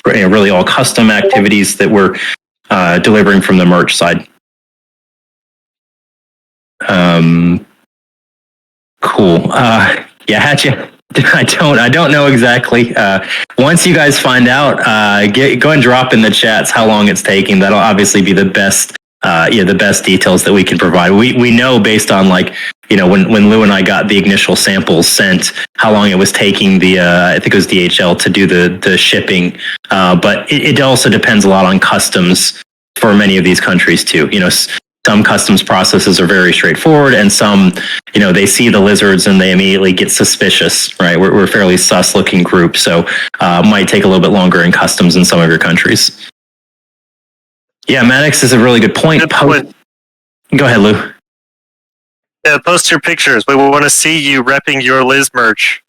really all custom activities that we're delivering from the merch side. Cool. Yeah, Hatchet. I don't know exactly. Once you guys find out, go and drop in the chats how long it's taking. That'll obviously be the best the best details that we can provide. We know based on like, when Lou and I got the initial samples sent, how long it was taking the, I think it was DHL to do the shipping. But it also depends a lot on customs for many of these countries too. Some customs processes are very straightforward, and some, they see the lizards and they immediately get suspicious, right? We're a fairly sus looking group, so might take a little bit longer in customs in some of your countries. Yeah, Maddox is a really good point. Good point. Go ahead, Lou. Yeah, post your pictures. We want to see you repping your Liz merch.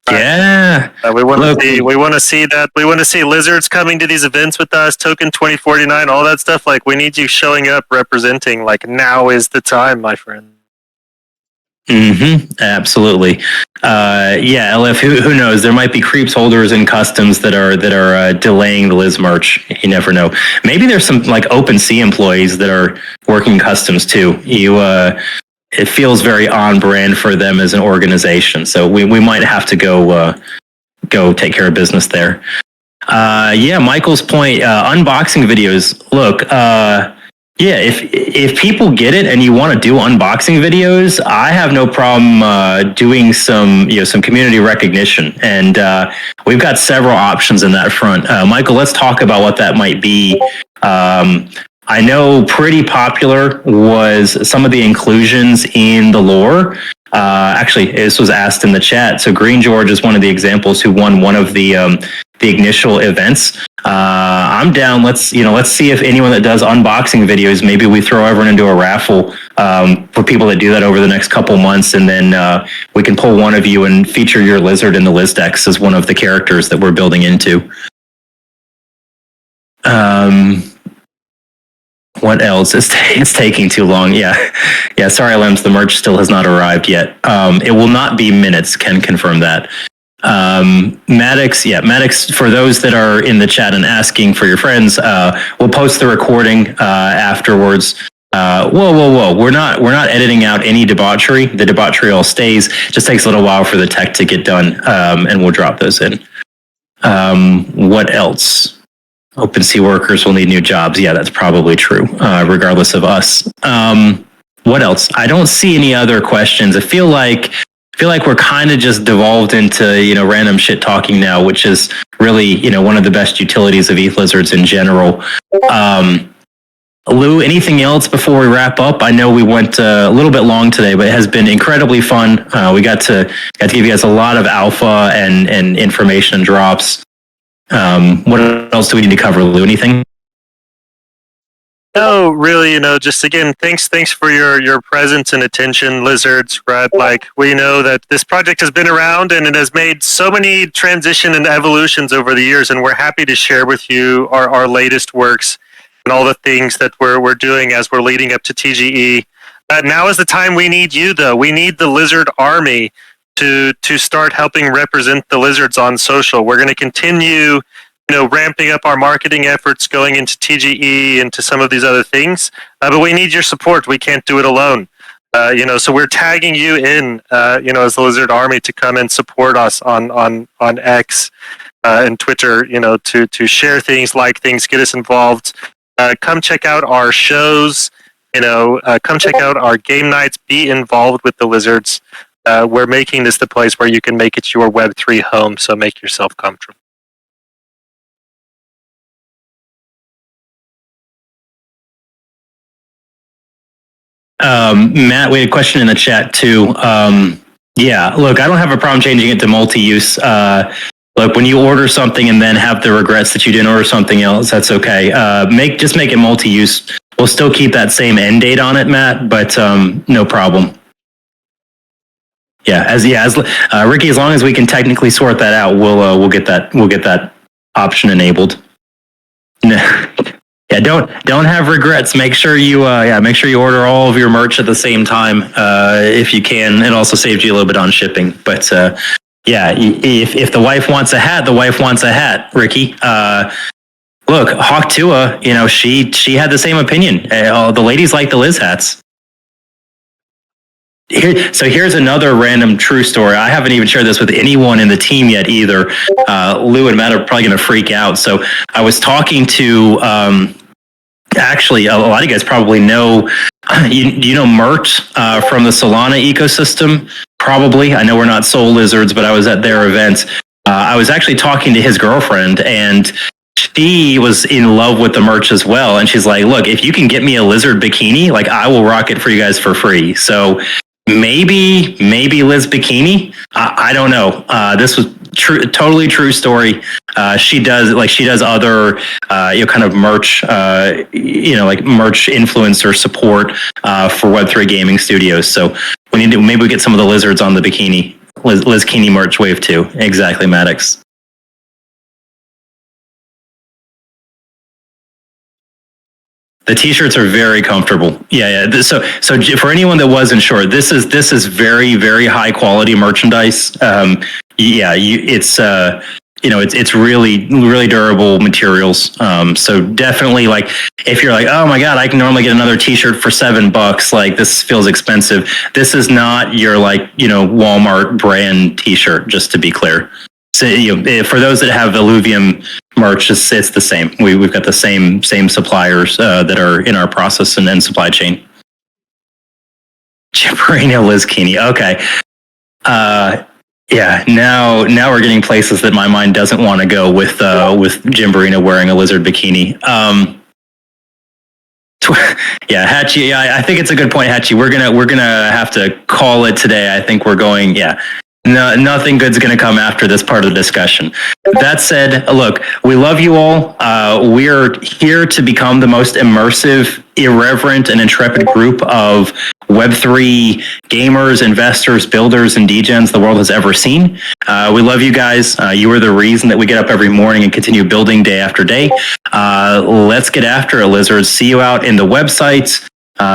Yeah. We want to see. We want to see that. We want to see lizards coming to these events with us. Token 2049, all that stuff. Like, we need you showing up, representing. Like, now is the time, my friend. Absolutely. Yeah, LF. Who knows? There might be creeps holders in customs that are delaying the Liz merch. You never know. Maybe there's some like OpenSea employees that are working customs too. It feels very on brand for them as an organization. So we might have to go take care of business there. Yeah, Michael's point, unboxing videos. Look, yeah, if people get it and you want to do unboxing videos, I have no problem doing some community recognition, and we've got several options in that front. Michael, let's talk about what that might be. I know pretty popular was some of the inclusions in the lore. Actually, this was asked in the chat. So Green George is one of the examples who won one of the initial events. I'm down. Let's see if anyone that does unboxing videos, maybe we throw everyone into a raffle for people that do that over the next couple months, and then we can pull one of you and feature your lizard in the Lizdex as one of the characters that we're building into. What else? It's taking too long. Yeah. Sorry, Lems. The merch still has not arrived yet. It will not be minutes. Can confirm that. Maddox. Yeah, Maddox. For those that are in the chat and asking for your friends, we'll post the recording afterwards. Whoa! We're not editing out any debauchery. The debauchery all stays. Just takes a little while for the tech to get done, and we'll drop those in. What else? OpenSea workers will need new jobs. Yeah, that's probably true, regardless of us. What else? I don't see any other questions. I feel like we're kind of just devolved into, random shit talking now, which is really, one of the best utilities of Ethlizards in general. Lou, anything else before we wrap up? I know we went a little bit long today, but it has been incredibly fun. We got to give you guys a lot of alpha and information and drops. What else do we need to cover, Lou? Anything? No, really, just again, thanks for your presence and attention, Lizards, right? Like, we know that this project has been around and it has made so many transition and evolutions over the years, and we're happy to share with you our latest works and all the things that we're doing as we're leading up to TGE. Now is the time we need you, though. We need the Lizard Army to start helping represent the lizards on social. We're going to continue, ramping up our marketing efforts going into TGE and to some of these other things. But we need your support. We can't do it alone. So we're tagging you in, as the Lizard Army to come and support us on X and Twitter, to share things, like things, get us involved. Come check out our shows, come check out our game nights, be involved with the lizards. We're making this the place where you can make it your Web3 home, so make yourself comfortable. Matt, we had a question in the chat too. Yeah, look, I don't have a problem changing it to multi-use. Look, when you order something and then have the regrets that you didn't order something else, that's okay. Just make it multi-use. We'll still keep that same end date on it, Matt, but no problem. Yeah, as Ricky, as long as we can technically sort that out, we'll get that option enabled. Yeah, don't have regrets. Make sure you order all of your merch at the same time if you can. It also saves you a little bit on shipping. But yeah, if the wife wants a hat, the wife wants a hat. Ricky, look, Hawk Tua, she had the same opinion. The ladies like the Liz hats. So here's another random true story. I haven't even shared this with anyone in the team yet either. Lou and Matt are probably going to freak out. So I was talking to actually, a lot of you guys probably know, you know Mert from the Solana ecosystem? Probably. I know we're not Soul Lizards, but I was at their event. I was actually talking to his girlfriend, and she was in love with the merch as well. And she's like, look, if you can get me a lizard bikini, like I will rock it for you guys for free. So maybe Liz Bikini. I don't know. This was totally true story. She does other kind of merch, like merch influencer support for Web3 gaming studios. So maybe we get some of the lizards on the bikini. Liz Kini merch wave 2. Exactly, Maddox. The t-shirts are very comfortable. Yeah. So for anyone that wasn't sure, this is very, very high quality merchandise. It's really, really durable materials. So definitely, like, if you're like, oh my God, I can normally get another t-shirt for $7, like this feels expensive. This is not your Walmart brand t-shirt, just to be clear. So, for those that have Illuvium merch, it's the same. We've got the same suppliers that are in our process and supply chain. Chipperino Liz Kini. Okay. Yeah. Now we're getting places that my mind doesn't want to go with Jimberino wearing a lizard bikini. Yeah, Hatchie. I think it's a good point, Hatchie. We're gonna have to call it today. I think we're going. Yeah. No, nothing good's going to come after this part of the discussion. That said, look, we love you all. We're here to become the most immersive, irreverent, and intrepid group of Web3 gamers, investors, builders, and degens the world has ever seen. We love you guys. You are the reason that we get up every morning and continue building day after day. Let's get after it, Lizards. See you out in the websites.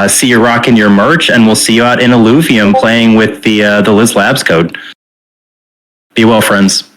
See you rocking your merch, and we'll see you out in Illuvium playing with the Liz Labs code. Be well, friends.